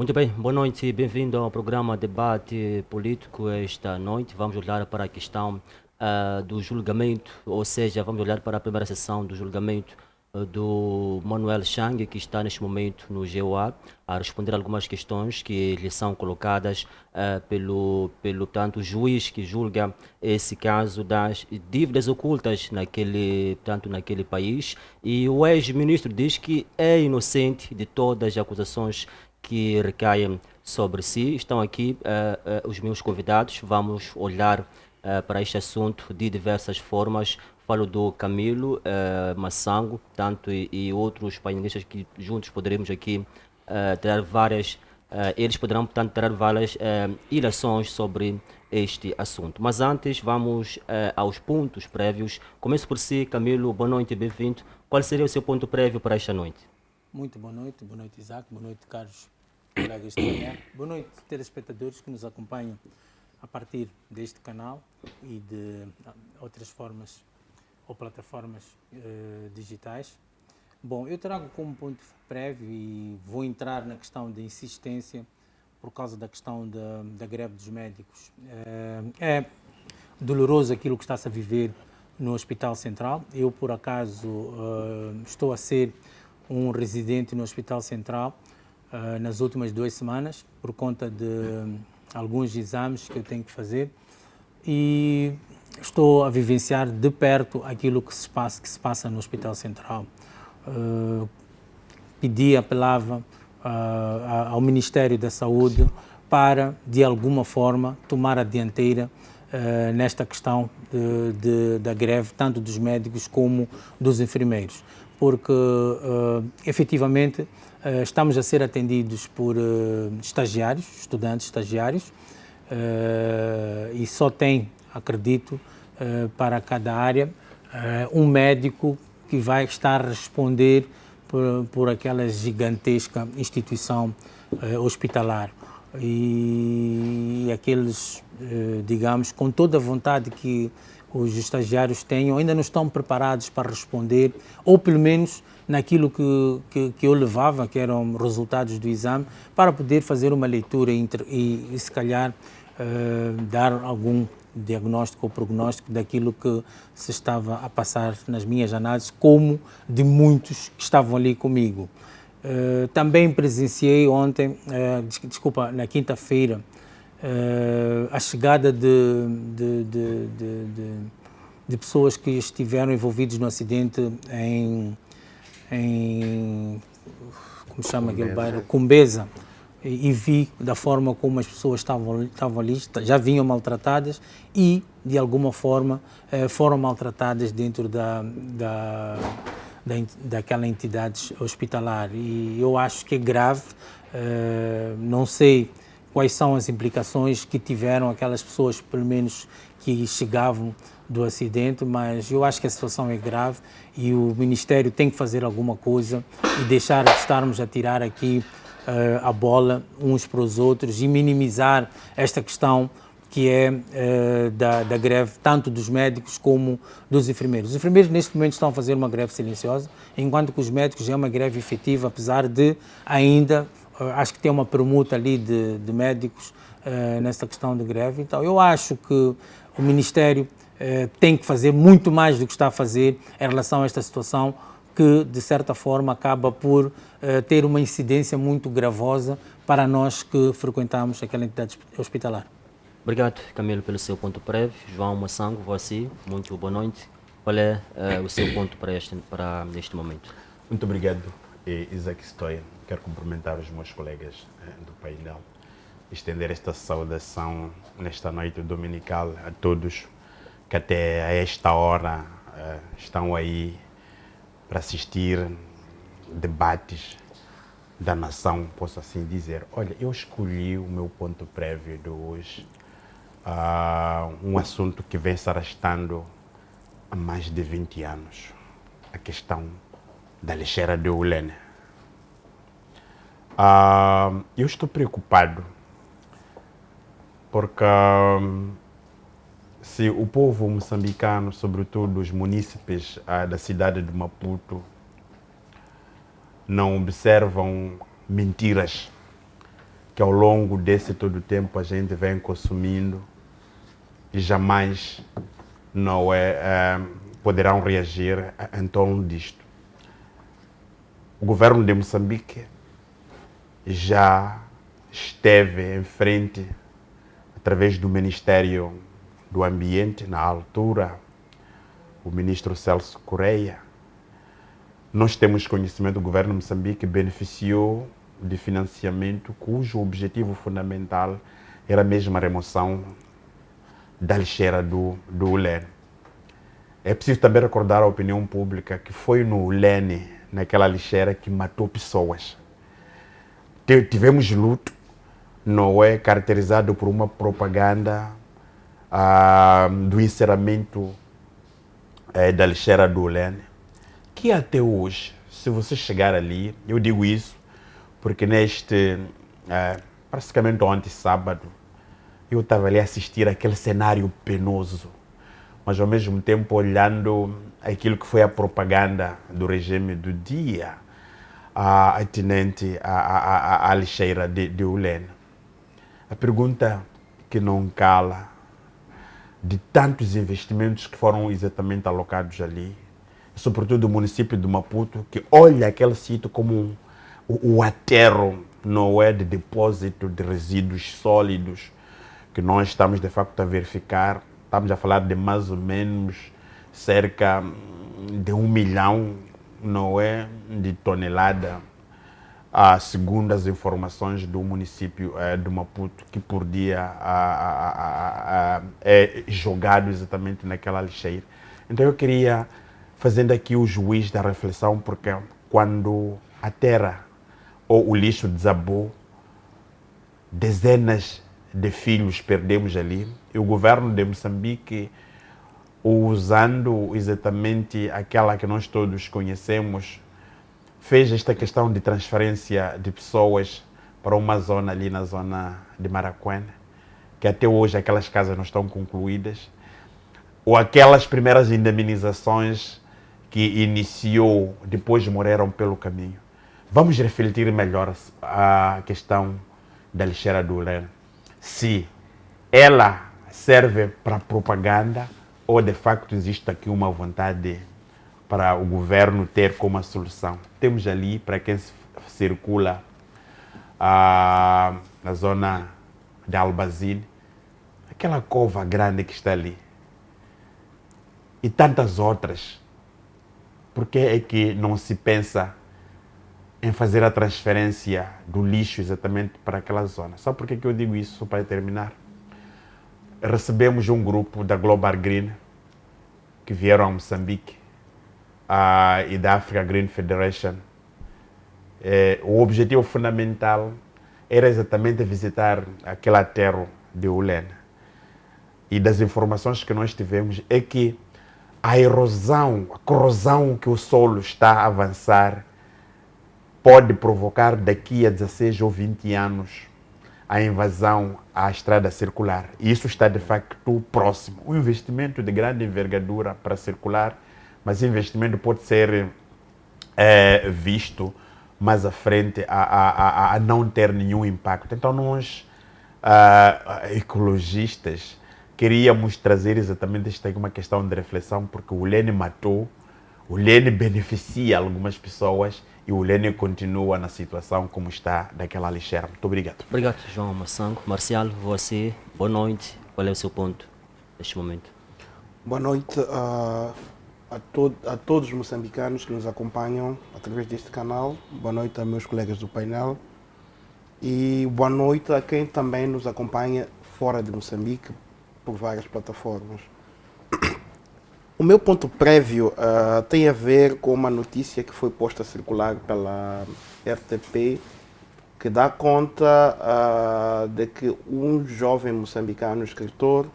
Muito bem, boa noite e bem-vindo ao programa Debate Político. Esta noite vamos olhar para a questão do julgamento, ou seja, vamos olhar para a primeira sessão do julgamento do Manuel Chang, que está neste momento no GOA, a responder algumas questões que lhe são colocadas pelo tanto juiz que julga esse caso das dívidas ocultas naquele país. E o ex-ministro diz que é inocente de todas as acusações que recaem sobre si. Estão aqui os meus convidados. Vamos olhar para este assunto de diversas formas. Falo do Camilo Massango, tanto e outros painelistas que juntos poderemos aqui ter várias. Eles poderão, portanto, ter várias ilações sobre este assunto. Mas antes, vamos aos pontos prévios. Começo por si, Camilo. Boa noite e bem-vindo. Qual seria o seu ponto prévio para esta noite? Muito boa noite Isaac, boa noite caros colegas de manhã, boa noite telespectadores que nos acompanham a partir deste canal e de outras formas ou plataformas digitais. Bom, eu trago como ponto prévio e vou entrar na questão da insistência por causa da questão da greve dos médicos. É doloroso aquilo que está-se a viver no Hospital Central. Eu, por acaso, estou a ser um residente no Hospital Central nas últimas 2 semanas, por conta de alguns exames que eu tenho que fazer, e estou a vivenciar de perto aquilo que se passa no Hospital Central. Apelava ao Ministério da Saúde para, de alguma forma, tomar a dianteira nesta questão da greve, tanto dos médicos como dos enfermeiros, porque efetivamente estamos a ser atendidos por estudantes estagiários, e só tem, acredito, para cada área, um médico que vai estar a responder por aquela gigantesca instituição hospitalar. E aqueles, digamos, com toda a vontade que os estagiários tenham, ainda não estão preparados para responder, ou pelo menos naquilo que eu levava, que eram resultados do exame, para poder fazer uma leitura e se calhar dar algum diagnóstico ou prognóstico daquilo que se estava a passar nas minhas análises, como de muitos que estavam ali comigo. Também presenciei ontem, na quinta-feira, a chegada de pessoas que estiveram envolvidos no acidente como se chama aquele bairro? Cumbeza. E vi da forma como as pessoas estavam ali, já vinham maltratadas e, de alguma forma, foram maltratadas dentro daquela entidade hospitalar. E eu acho que é grave, não sei quais são as implicações que tiveram aquelas pessoas, pelo menos, que chegavam do acidente, mas eu acho que a situação é grave e o Ministério tem que fazer alguma coisa e deixar de estarmos a tirar aqui a bola uns para os outros e minimizar esta questão que é da greve, tanto dos médicos como dos enfermeiros. Os enfermeiros neste momento estão a fazer uma greve silenciosa, enquanto que os médicos é uma greve efetiva, apesar de ainda, acho que tem uma permuta ali de médicos nesta questão de greve. Então eu acho que o Ministério tem que fazer muito mais do que está a fazer em relação a esta situação, que, de certa forma, acaba por ter uma incidência muito gravosa para nós que frequentamos aquela entidade hospitalar. Obrigado, Camilo, pelo seu ponto prévio. João Massango, você, muito boa noite. Qual é o seu ponto para este momento? Muito obrigado, Isaac Stoia. Quero cumprimentar os meus colegas do painel, estender esta saudação nesta noite dominical a todos que até a esta hora estão aí para assistir debates da nação, posso assim dizer. Olha, eu escolhi o meu ponto prévio de hoje, um assunto que vem se arrastando há mais de 20 anos, a questão da lixeira de Ulene. Eu estou preocupado porque se o povo moçambicano, sobretudo os munícipes da cidade de Maputo, não observam mentiras que ao longo desse todo o tempo a gente vem consumindo e jamais não poderão reagir em torno disto. O governo de Moçambique já esteve em frente, através do Ministério do Ambiente, na altura, o ministro Celso Correia. Nós temos conhecimento, o governo de Moçambique beneficiou de financiamento cujo objetivo fundamental era mesmo a remoção da lixeira do Ulene. É preciso também recordar à opinião pública que foi no Ulene, naquela lixeira, que matou pessoas. Tivemos luto, não é, caracterizado por uma propaganda do encerramento da lixeira do Ulene, que até hoje, se você chegar ali, eu digo isso porque praticamente ontem, sábado, eu estava ali a assistir aquele cenário penoso, mas ao mesmo tempo olhando aquilo que foi a propaganda do regime do dia, atinente à lixeira de Ulene. A pergunta que não cala, de tantos investimentos que foram exatamente alocados ali, sobretudo do município de Maputo, que olha aquele sítio como o aterro, não é, de depósito de resíduos sólidos, que nós estamos de facto a verificar. Estamos a falar de mais ou menos cerca de 1 milhão, não é, de tonelada, segundo as informações do município de Maputo, que por dia é jogado exatamente naquela lixeira. Então eu queria, fazendo aqui o juiz da reflexão, porque quando a terra ou o lixo desabou, dezenas de filhos perdemos ali, e o governo de Moçambique, usando exatamente aquela que nós todos conhecemos, fez esta questão de transferência de pessoas para uma zona ali na zona de Maracuene, que até hoje aquelas casas não estão concluídas, ou aquelas primeiras indemnizações que iniciou, depois morreram pelo caminho. Vamos refletir melhor a questão da lixeira do Ulene. Se ela serve para propaganda ou de facto existe aqui uma vontade para o governo ter como a solução. Temos ali, para quem circula na zona de Albazine, aquela cova grande que está ali e tantas outras. Por que é que não se pensa em fazer a transferência do lixo exatamente para aquela zona? Sabe por que eu digo isso, para terminar? Recebemos um grupo da Global Green que vieram a Moçambique e da Africa Green Federation. O objetivo fundamental era exatamente visitar aquele aterro de Ulene. E das informações que nós tivemos é que a erosão, a corrosão que o solo está a avançar pode provocar daqui a 16 ou 20 anos a invasão à estrada circular. E isso está de facto próximo. Um investimento de grande envergadura para circular, mas o investimento pode ser visto mais à frente a não ter nenhum impacto. Então nós, ecologistas, queríamos trazer exatamente esta uma questão de reflexão, porque o Ulene matou, o Ulene beneficia algumas pessoas e o Ulene continua na situação como está daquela lixeira. Muito obrigado. Obrigado, João Massango. Marcial, você, boa noite. Qual é o seu ponto neste momento? Boa noite a todos os moçambicanos que nos acompanham através deste canal. Boa noite a meus colegas do painel. E boa noite a quem também nos acompanha fora de Moçambique, por várias plataformas. O meu ponto prévio tem a ver com uma notícia que foi posta a circular pela RTP, que dá conta de que um jovem moçambicano escritor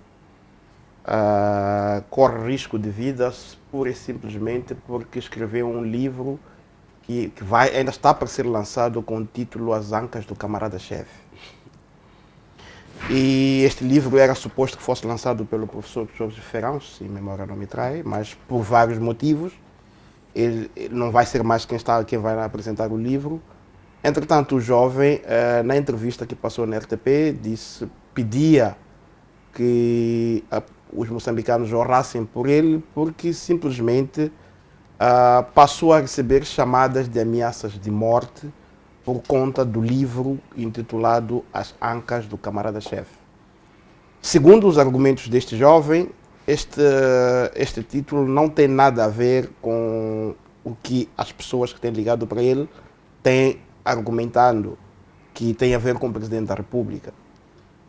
corre risco de vida pura e simplesmente porque escreveu um livro que ainda está para ser lançado com o título As Ancas do Camarada-Chefe. E este livro era suposto que fosse lançado pelo professor Jorge Ferrão, se a memória não me trai, mas por vários motivos, ele não vai ser mais quem vai apresentar o livro. Entretanto, o jovem, na entrevista que passou na RTP, pedia que os moçambicanos orassem por ele, porque simplesmente passou a receber chamadas de ameaças de morte por conta do livro intitulado As Ancas do Camarada-Chefe. Segundo os argumentos deste jovem, este título não tem nada a ver com o que as pessoas que têm ligado para ele têm argumentando, que tem a ver com o Presidente da República.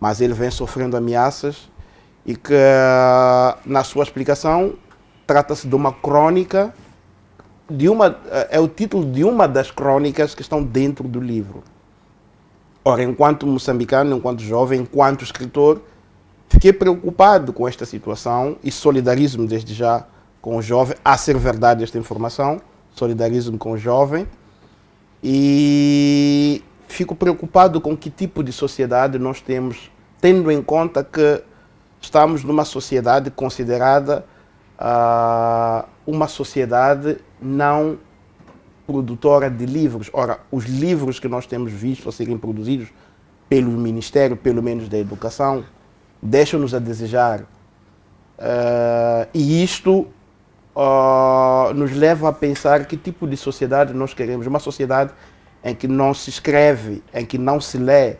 Mas ele vem sofrendo ameaças e que, na sua explicação, trata-se de uma crônica, é o título de uma das crônicas que estão dentro do livro. Ora, enquanto moçambicano, enquanto jovem, enquanto escritor, fiquei preocupado com esta situação e solidarizo-me desde já com o jovem, a ser verdade esta informação, solidarizo-me com o jovem e fico preocupado com que tipo de sociedade nós temos, tendo em conta que estamos numa sociedade considerada uma sociedade não produtora de livros. Ora, os livros que nós temos visto a serem produzidos pelo Ministério, pelo menos da Educação, deixam-nos a desejar. E isto nos leva a pensar que tipo de sociedade nós queremos. Uma sociedade em que não se escreve, em que não se lê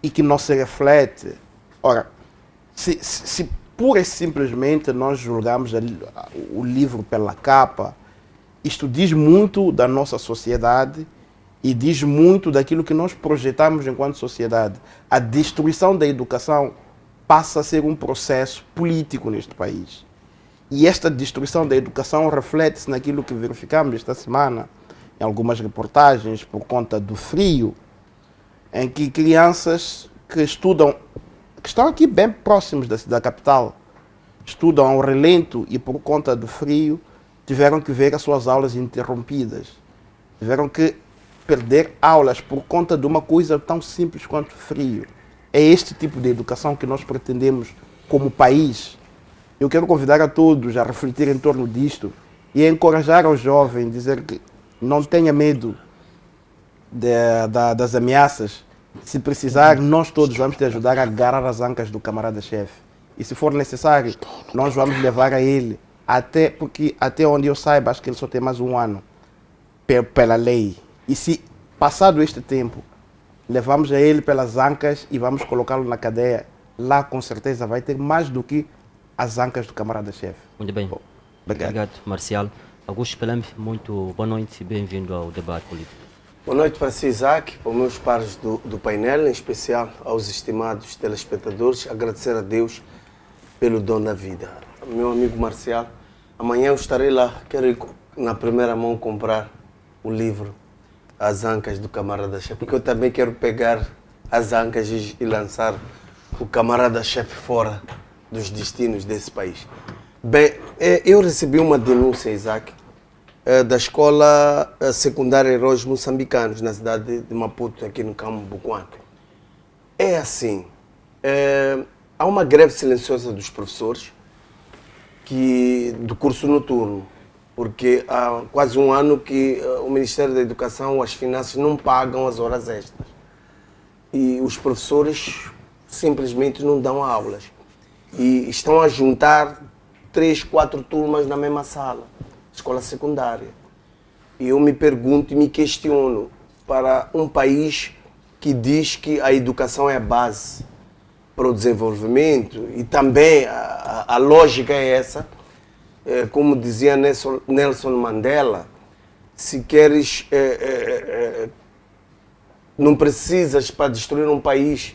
e que não se reflete. Ora, se pura e simplesmente nós julgamos o livro pela capa, isto diz muito da nossa sociedade e diz muito daquilo que nós projetamos enquanto sociedade. A destruição da educação passa a ser um processo político neste país. E esta destruição da educação reflete-se naquilo que verificamos esta semana, em algumas reportagens, por conta do frio, em que crianças que estudam, que estão aqui bem próximos da capital, estudam ao relento e por conta do frio tiveram que ver as suas aulas interrompidas. Tiveram que perder aulas por conta de uma coisa tão simples quanto frio. É este tipo de educação que nós pretendemos como país. Eu quero convidar a todos a refletir em torno disto e a encorajar ao jovem, dizer que não tenha medo das ameaças. Se precisar, nós todos vamos te ajudar a agarrar as ancas do camarada-chefe. E se for necessário, nós vamos levar a ele, porque até onde eu saiba, acho que ele só tem mais um ano pela lei. E se passado este tempo, levamos a ele pelas ancas e vamos colocá-lo na cadeia, lá com certeza vai ter mais do que as ancas do camarada-chefe. Muito bem. Bom, Obrigado, Marcial. Augusto Pelambe, muito boa noite e bem-vindo ao debate político. Boa noite para si, Isaac, para os meus pares do painel, em especial aos estimados telespectadores. Agradecer a Deus pelo dom da vida. Meu amigo Marcial, amanhã eu estarei lá. Quero ir na primeira mão comprar o livro As Ancas do Camarada-Chefe, porque eu também quero pegar as ancas e lançar o Camarada-Chefe fora dos destinos desse país. Bem, eu recebi uma denúncia, Isaac, da escola secundária Heróis Moçambicanos, na cidade de Maputo, aqui no Campo Buquan. É assim, há uma greve silenciosa dos professores do curso noturno, porque há quase um ano que o Ministério da Educação, as Finanças, não pagam as horas extras. E os professores simplesmente não dão aulas. E estão a juntar 3, 4 turmas na mesma sala, escola secundária. E eu me pergunto e me questiono, para um país que diz que a educação é a base para o desenvolvimento, e também a lógica é essa, como dizia Nelson Mandela, se queres, não precisas para destruir um país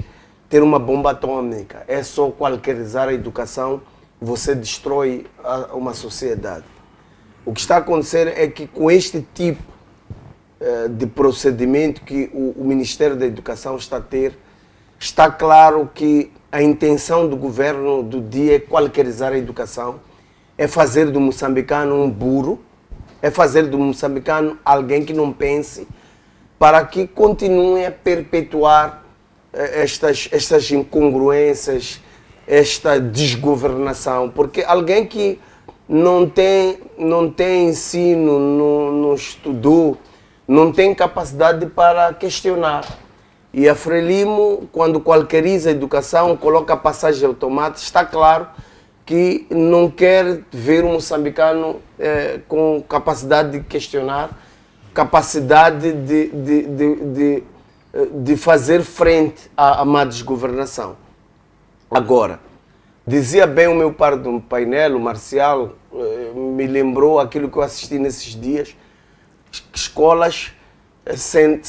ter uma bomba atômica, é só qualquerizar a educação, você destrói uma sociedade. O que está a acontecer é que com este tipo de procedimento que o Ministério da Educação está a ter, está claro que a intenção do governo do dia é qualquerizar a educação, é fazer do moçambicano um burro, é fazer do moçambicano alguém que não pense, para que continue a perpetuar estas incongruências, esta desgovernação, porque alguém que não tem ensino, não estudou, não tem capacidade para questionar. E a Frelimo, quando qualqueriza a educação, coloca a passagem automática, está claro que não quer ver um moçambicano com capacidade de questionar, capacidade de fazer frente à má desgovernação. Agora, dizia bem o meu par do painel, o Marcial, me lembrou aquilo que eu assisti nesses dias, escolas sem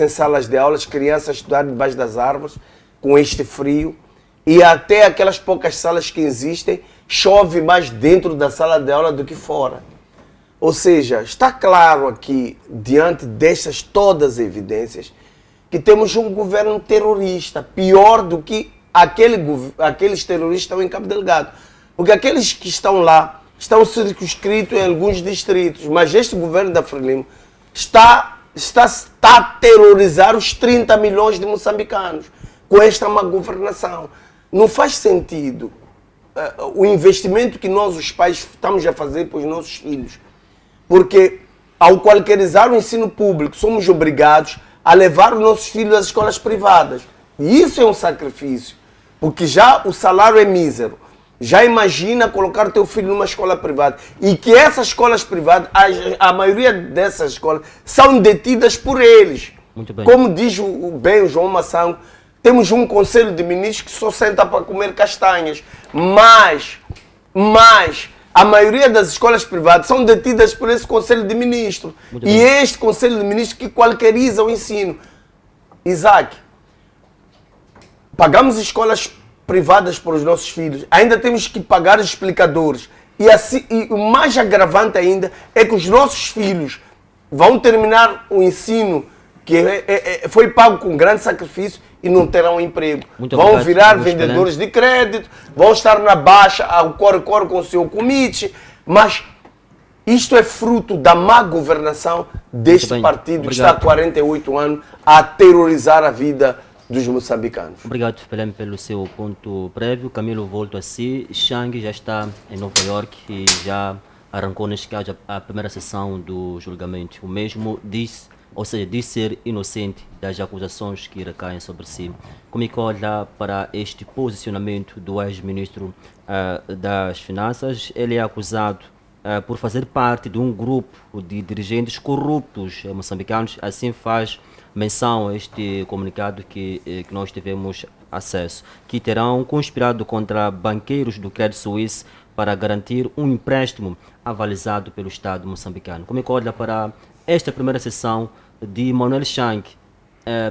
salas de aulas, crianças a estudar debaixo das árvores, com este frio, e até aquelas poucas salas que existem, chove mais dentro da sala de aula do que fora. Ou seja, está claro aqui, diante destas todas as evidências, que temos um governo terrorista, pior do que aqueles terroristas estão em Cabo Delgado. Porque aqueles que estão lá estão circunscritos em alguns distritos, mas este governo da Frelimo está a terrorizar os 30 milhões de moçambicanos com esta má governação. Não faz sentido o investimento que nós, os pais, estamos a fazer para os nossos filhos. Porque, ao qualquerizar o ensino público, somos obrigados a levar os nossos filhos às escolas privadas. E isso é um sacrifício, porque já o salário é mísero. Já imagina colocar teu filho numa escola privada e que essas escolas privadas, a maioria dessas escolas, são detidas por eles. Muito bem. Como diz bem o João Massango, temos um conselho de ministros que só senta para comer castanhas. Mas a maioria das escolas privadas são detidas por esse conselho de ministros. Muito E bem. é este conselho de ministros que qualqueriza o ensino. Isaac, pagamos escolas privadas para os nossos filhos, ainda temos que pagar os explicadores. E o mais agravante ainda é que os nossos filhos vão terminar o ensino que foi pago com grande sacrifício e não terão emprego. Muito Vão obrigado, virar Luís vendedores de crédito, vão estar na baixa, ao coro com o seu comite, mas isto é fruto da má governação deste bem. partido que Obrigado. está há 48 anos a terrorizar a vida dos moçambicanos. Obrigado, Pelém, pelo seu ponto prévio. Camilo, volto a si. Chang já está em Nova York e já arrancou, neste caso, a primeira sessão do julgamento. O mesmo diz ser inocente das acusações que recaem sobre si. Como é que olha para este posicionamento do ex-ministro das Finanças? Ele é acusado por fazer parte de um grupo de dirigentes corruptos moçambicanos, assim faz menção a este comunicado que nós tivemos acesso, que terão conspirado contra banqueiros do Credit Suisse para garantir um empréstimo avalizado pelo Estado moçambicano. Como é que olha para esta primeira sessão de Manuel Chang,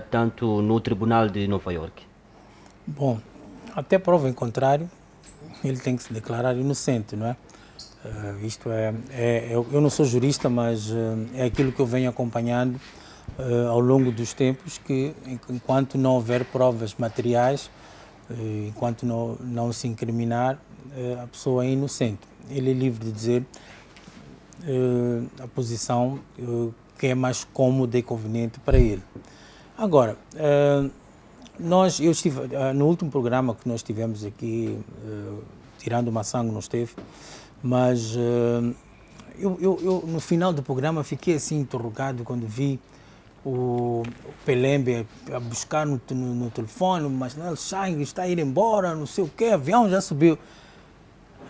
tanto no Tribunal de Nova York? Bom, até prova em contrário, ele tem que se declarar inocente, não é? Eu não sou jurista, mas é aquilo que eu venho acompanhando ao longo dos tempos, que enquanto não houver provas materiais, enquanto não se incriminar, a pessoa é inocente. Ele é livre de dizer a posição que é mais cômoda e conveniente para ele. Agora, eu estive no último programa que nós tivemos aqui, tirando o Massango não esteve, mas eu no final do programa fiquei assim interrogado quando vi o Pelembe a buscar no telefone, mas Manuel Chang está a ir embora, não sei o quê, avião já subiu.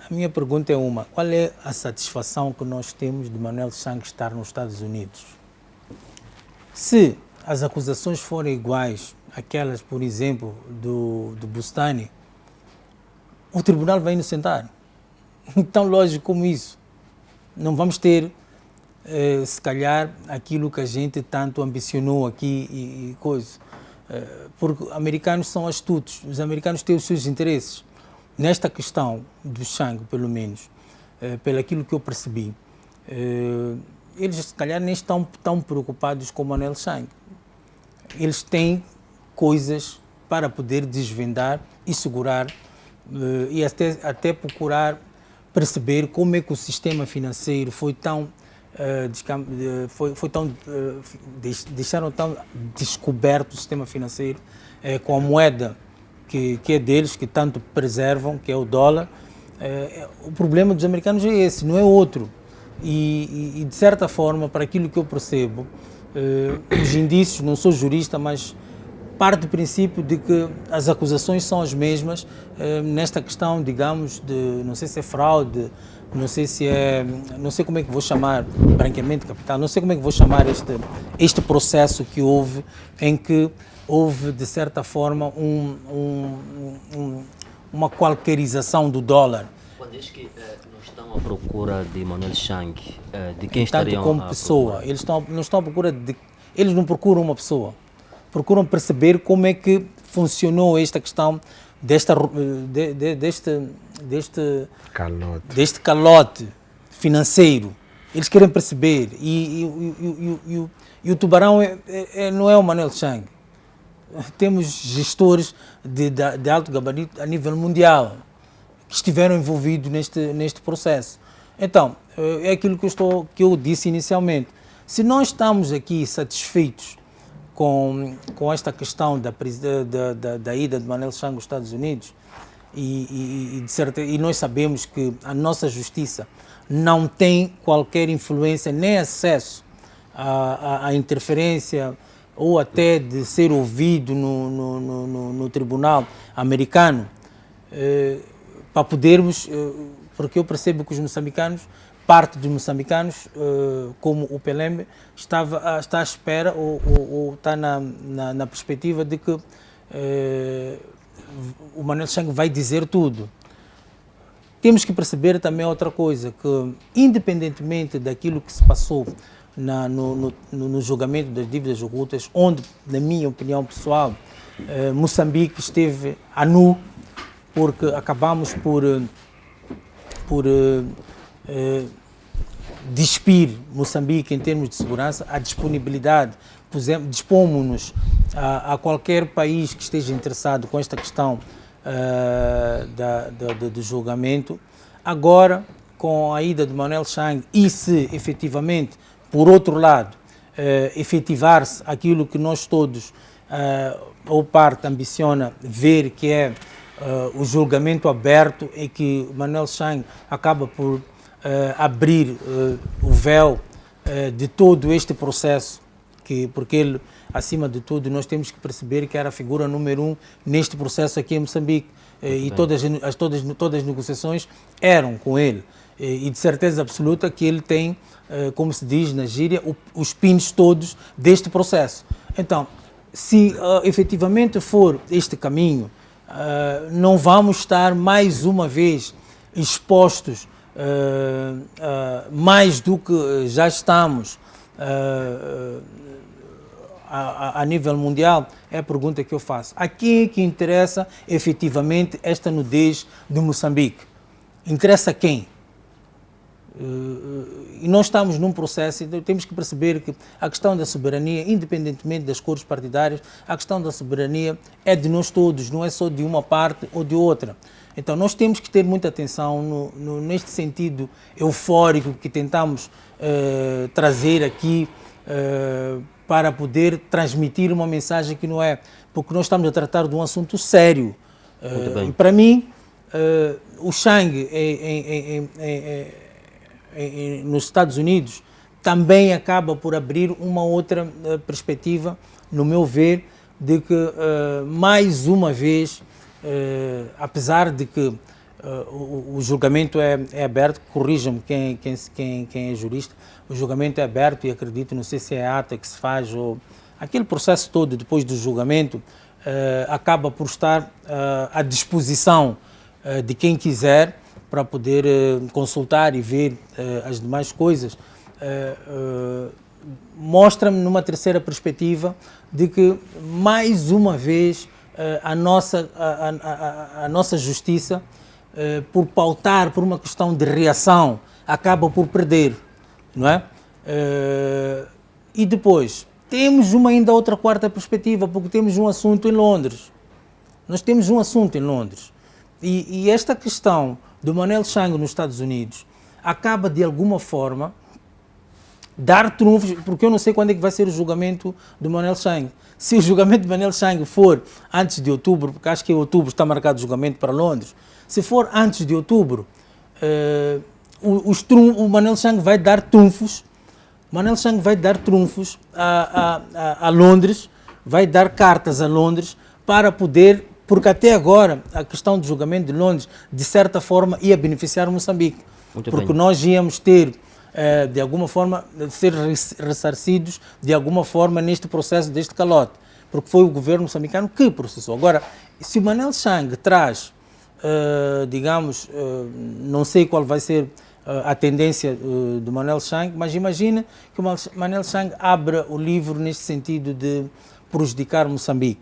A minha pergunta é qual é a satisfação que nós temos de Manuel Chang estar nos Estados Unidos? Se as acusações forem iguais àquelas, por exemplo, do Bustani, o tribunal vai inocentar. Tão lógico como isso. Não vamos ter, se calhar, aquilo que a gente tanto ambicionou aqui e coisa. Porque americanos são astutos, os americanos têm os seus interesses. Nesta questão do Chang, pelo menos, pelo aquilo que eu percebi, eles se calhar nem estão tão preocupados com o Manuel Chang. Eles têm coisas para poder desvendar e segurar e até procurar perceber como é que o sistema financeiro deixaram tão descoberto o sistema financeiro com a moeda que é deles, que tanto preservam, que é o dólar. O problema dos americanos é esse, não é outro. E, de certa forma, para aquilo que eu percebo, os indícios, não sou jurista, mas parte do princípio de que as acusações são as mesmas nesta questão, digamos, de não sei se é fraude, não sei se é, não sei como é que vou chamar, branqueamento de capital, não sei como é que vou chamar este processo que houve, em que houve, de certa forma, uma qualquerização do dólar. Quando diz que não estão à procura de Manuel Chang, de quem Tanto estariam como à pessoa, procura? não estão à procura de, eles não procuram uma pessoa, procuram perceber como é que funcionou esta questão deste calote financeiro. Eles querem perceber e o tubarão não é o Manuel Chang. Temos gestores de alto gabarito a nível mundial que estiveram envolvidos neste processo. Então, é aquilo que eu disse inicialmente. Se nós estamos aqui satisfeitos com esta questão da ida de Manuel Chang aos Estados Unidos e nós sabemos que a nossa justiça não tem qualquer influência nem acesso à interferência ou até de ser ouvido no tribunal americano, para podermos, porque eu percebo que os moçambicanos, parte dos moçambicanos, como o Pelembe, está à espera ou está na perspectiva de que o Manuel Chang vai dizer tudo. Temos que perceber também outra coisa, que independentemente daquilo que se passou no julgamento das dívidas ocultas, onde, na minha opinião pessoal, Moçambique esteve a nu, porque acabamos por despir Moçambique em termos de segurança, a disponibilidade, dispomos-nos a qualquer país que esteja interessado com esta questão do julgamento. Agora, com a ida de Manuel Chang, e se efetivamente, por outro lado, efetivar-se aquilo que nós todos, ou parte, ambiciona ver, que é o julgamento aberto, e que Manuel Chang acaba por abrir o véu de todo este processo, porque ele, acima de tudo, nós temos que perceber que era a figura número 1 neste processo aqui em Moçambique, e todas as negociações eram com ele, e de certeza absoluta que ele tem, como se diz na gíria, os pinos todos deste processo. Então, se efetivamente for este caminho, não vamos estar mais uma vez expostos, mais do que já estamos a nível mundial. É a pergunta que eu faço. A quem é que interessa efetivamente esta nudez de Moçambique? Interessa a quem? E nós estamos num processo, então temos que perceber que a questão da soberania, independentemente das cores partidárias, a questão da soberania é de nós todos, não é só de uma parte ou de outra. Então nós temos que ter muita atenção neste sentido eufórico que tentamos trazer aqui, para poder transmitir uma mensagem que não é, porque nós estamos a tratar de um assunto sério. E para mim, o Chang nos Estados Unidos também acaba por abrir uma outra perspectiva, no meu ver, de que mais uma vez, apesar de que o julgamento é aberto, corrijam-me quem é jurista, o julgamento é aberto e acredito, não sei se é a ata que se faz ou aquele processo todo depois do julgamento, acaba por estar à disposição de quem quiser para poder consultar e ver as demais coisas. Mostra-me numa terceira perspectiva de que mais uma vez a nossa justiça, por pautar por uma questão de reação, acaba por perder, não é? E depois temos ainda outra quarta perspectiva, porque temos um assunto em Londres. Nós temos um assunto em Londres. E esta questão do Manuel Chang nos Estados Unidos acaba de alguma forma dar trunfos, porque eu não sei quando é que vai ser o julgamento do Manuel Chang. Se o julgamento de Manuel Chang for antes de outubro, porque acho que em outubro está marcado o julgamento para Londres, se for antes de outubro, o Manel Chang vai dar trunfos. Manel Chang vai dar trunfos a Londres, vai dar cartas a Londres para poder, porque até agora a questão do julgamento de Londres, de certa forma, ia beneficiar Moçambique. Muito porque bem. nós íamos ter, de alguma forma, ser ressarcidos de alguma forma neste processo deste calote, porque foi o governo moçambicano que processou. Agora, se o Manel Chang traz, digamos, não sei qual vai ser a tendência do Manel Chang, mas imagina que o Manel Chang abra o livro neste sentido de prejudicar Moçambique.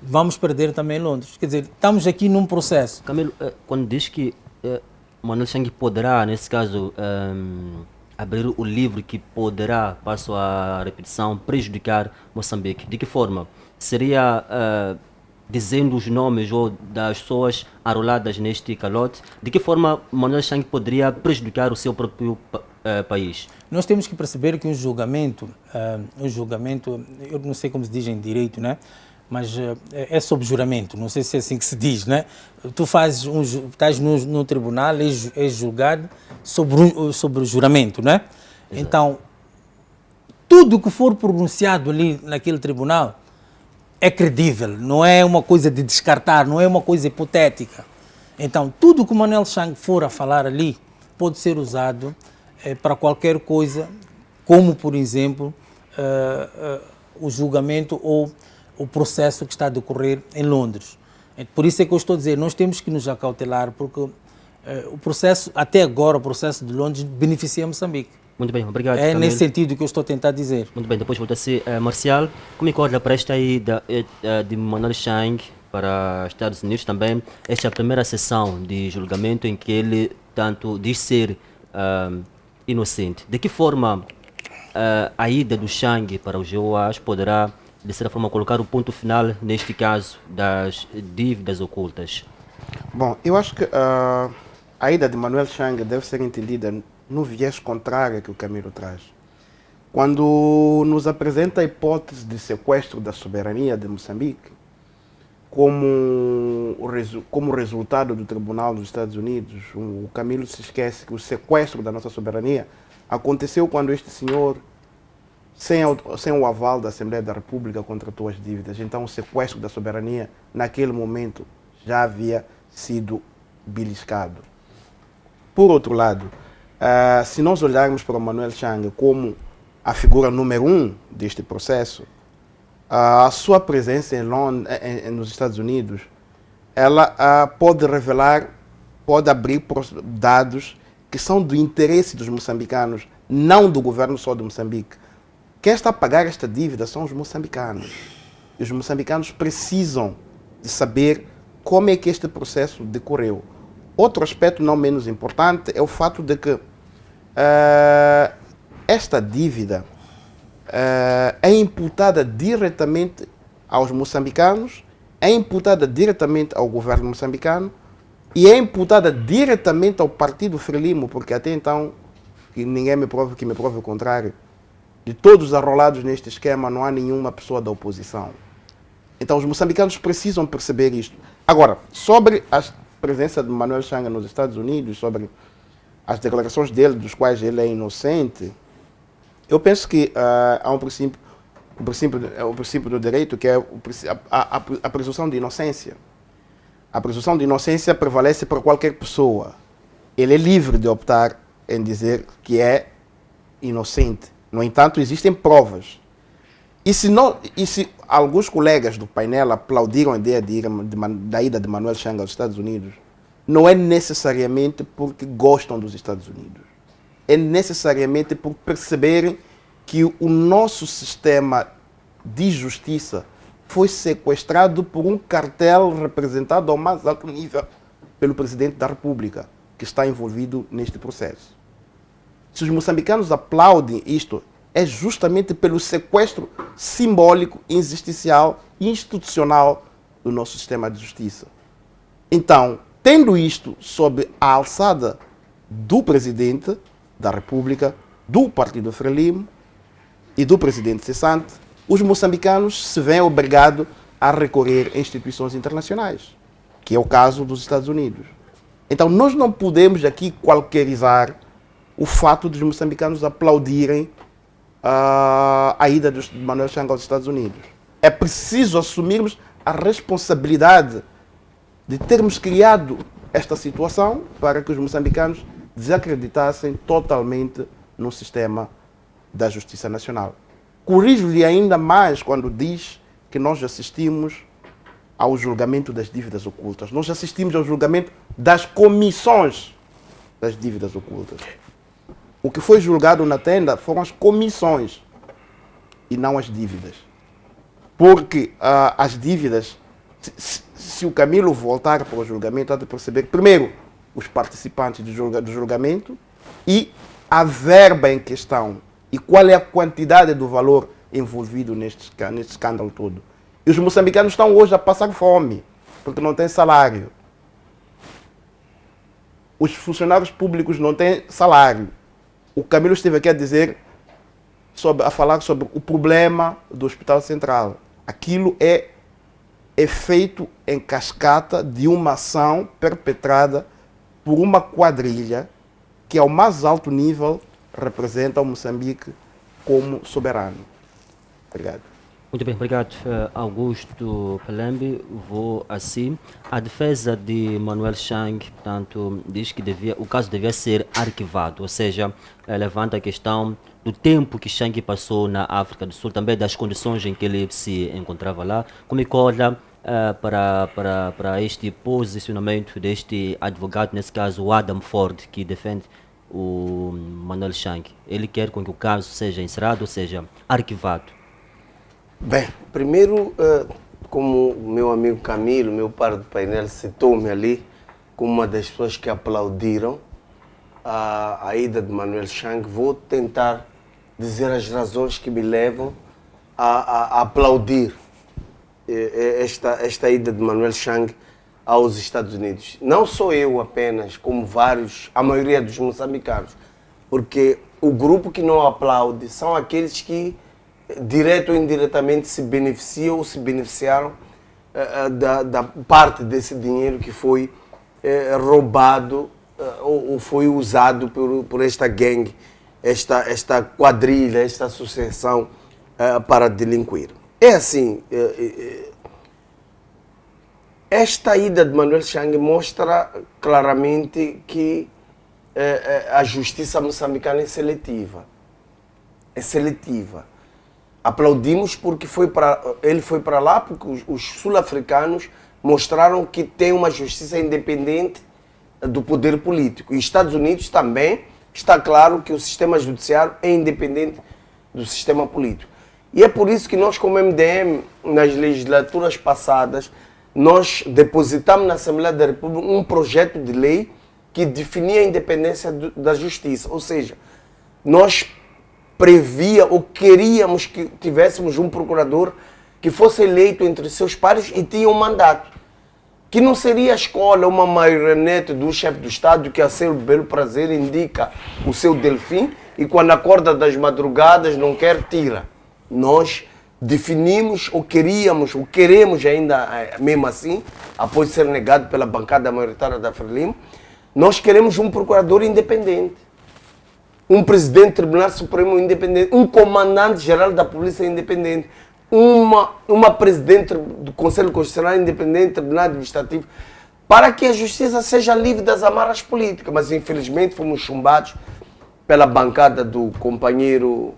Vamos perder também Londres. Quer dizer, estamos aqui num processo. Camilo, quando diz que Manuel Chang poderá, nesse caso, abrir o livro que poderá, passo a repetição, prejudicar Moçambique, de que forma? Seria dizendo os nomes ou das pessoas arroladas neste calote, de que forma Manuel Chang poderia prejudicar o seu próprio país? Nós temos que perceber que um julgamento, eu não sei como se diz em direito, né? Mas é sob juramento, não sei se é assim que se diz, né? Tu fazes estás no tribunal, és julgado sobre o juramento, né? Exato. Então, tudo que for pronunciado ali naquele tribunal é credível, não é uma coisa de descartar, não é uma coisa hipotética. Então, tudo que o Manel Chang for a falar ali pode ser usado para qualquer coisa, como, por exemplo, o julgamento ou o processo que está a decorrer em Londres. Por isso é que eu estou a dizer, nós temos que nos acautelar, porque o processo, até agora, o processo de Londres beneficia Moçambique. Muito bem, obrigado. É Camilo. Nesse sentido que eu estou a tentar dizer. Muito bem, depois volta-se Marcial. Como acorda para esta ida de Manel Chang para os Estados Unidos também, esta é a primeira sessão de julgamento em que ele tanto diz ser inocente. De que forma a ida do Chang para os GOAs poderá, de certa forma, colocar o ponto final, neste caso, das dívidas ocultas? Bom, eu acho que a ida de Manel Chang deve ser entendida no viés contrário que o Camilo traz. Quando nos apresenta a hipótese de sequestro da soberania de Moçambique, como resultado do Tribunal dos Estados Unidos, o Camilo se esquece que o sequestro da nossa soberania aconteceu quando este senhor, sem o aval da Assembleia da República, contratou as dívidas. Então o sequestro da soberania, naquele momento, já havia sido beliscado. Por outro lado, se nós olharmos para o Manel Chang como a figura número 1 deste processo, a sua presença nos Estados Unidos, ela pode revelar, pode abrir dados que são do interesse dos moçambicanos, não do governo só de Moçambique. Quem está a pagar esta dívida são os moçambicanos. E os moçambicanos precisam de saber como é que este processo decorreu. Outro aspecto não menos importante é o fato de que esta dívida é imputada diretamente aos moçambicanos, é imputada diretamente ao governo moçambicano e é imputada diretamente ao Partido Frelimo, porque até então, que ninguém me prove o contrário, de todos os arrolados neste esquema não há nenhuma pessoa da oposição. Então os moçambicanos precisam perceber isto. Agora, sobre a presença de Manel Chang nos Estados Unidos, sobre as declarações dele, dos quais ele é inocente, eu penso que há o princípio do direito, que é a presunção de inocência. A presunção de inocência prevalece para qualquer pessoa. Ele é livre de optar em dizer que é inocente. No entanto, existem provas. E se alguns colegas do painel aplaudiram a ideia da ida de Manel Chang aos Estados Unidos, não é necessariamente porque gostam dos Estados Unidos. É necessariamente por perceberem que o nosso sistema de justiça foi sequestrado por um cartel representado ao mais alto nível pelo presidente da República, que está envolvido neste processo. Se os moçambicanos aplaudem isto, é justamente pelo sequestro simbólico, existencial e institucional do nosso sistema de justiça. Então, tendo isto sob a alçada do presidente da República, do Partido Frelimo e do presidente cessante, os moçambicanos se veem obrigados a recorrer a instituições internacionais, que é o caso dos Estados Unidos. Então nós não podemos aqui qualquerizar o fato dos moçambicanos aplaudirem a ida de Manuel Chang aos Estados Unidos. É preciso assumirmos a responsabilidade de termos criado esta situação para que os moçambicanos desacreditassem totalmente no sistema da Justiça Nacional. Corrijo-lhe ainda mais quando diz que nós assistimos ao julgamento das dívidas ocultas. Nós assistimos ao julgamento das comissões das dívidas ocultas. O que foi julgado na tenda foram as comissões e não as dívidas. Porque as dívidas, se o Camilo voltar para o julgamento, há de perceber, primeiro, os participantes do julgamento e a verba em questão e qual é a quantidade do valor envolvido neste escândalo todo. E os moçambicanos estão hoje a passar fome, porque não têm salário. Os funcionários públicos não têm salário. O Camilo esteve aqui a falar sobre o problema do Hospital Central. Aquilo é feito em cascata de uma ação perpetrada por uma quadrilha que, ao mais alto nível, representa o Moçambique como soberano. Obrigado. Muito bem, obrigado, Augusto Pelembe. Vou assim. A defesa de Manuel Chang, portanto, diz que o caso devia ser arquivado, ou seja, levanta a questão do tempo que Chang passou na África do Sul, também das condições em que ele se encontrava lá. Como é que olha para este posicionamento deste advogado, nesse caso o Adam Ford, que defende o Manuel Chang? Ele quer com que o caso seja encerrado, ou seja, arquivado. Bem, primeiro, como o meu amigo Camilo, meu par do painel, citou-me ali como uma das pessoas que aplaudiram a ida de Manuel Chang, vou tentar dizer as razões que me levam a aplaudir esta ida de Manuel Chang aos Estados Unidos. Não sou eu apenas, como vários, a maioria dos moçambicanos, porque o grupo que não aplaude são aqueles que direto ou indiretamente se beneficiam ou se beneficiaram da parte desse dinheiro que foi roubado ou foi usado por esta gangue, esta quadrilha, esta associação para delinquir. É assim, esta ida de Manuel Chang mostra claramente que a justiça moçambicana é seletiva. É seletiva. Aplaudimos porque ele foi para lá porque os sul-africanos mostraram que tem uma justiça independente do poder político. E Estados Unidos também está claro que o sistema judiciário é independente do sistema político. E é por isso que nós, como MDM, nas legislaturas passadas, nós depositamos na Assembleia da República um projeto de lei que definia a independência da justiça. Ou seja, nós previa ou queríamos que tivéssemos um procurador que fosse eleito entre seus pares e tinha um mandato. Que não seria a escolha, uma marionete do chefe do Estado que a seu belo prazer indica o seu delfim e quando acorda das madrugadas não quer, tira. Nós definimos ou queríamos, ou queremos ainda mesmo assim, após ser negado pela bancada maioritária da Frelimo, nós queremos um procurador independente. Um presidente do Tribunal Supremo independente, um comandante-geral da Polícia independente, uma presidente do Conselho Constitucional independente, Tribunal Administrativo, para que a justiça seja livre das amarras políticas. Mas, infelizmente, fomos chumbados pela bancada do companheiro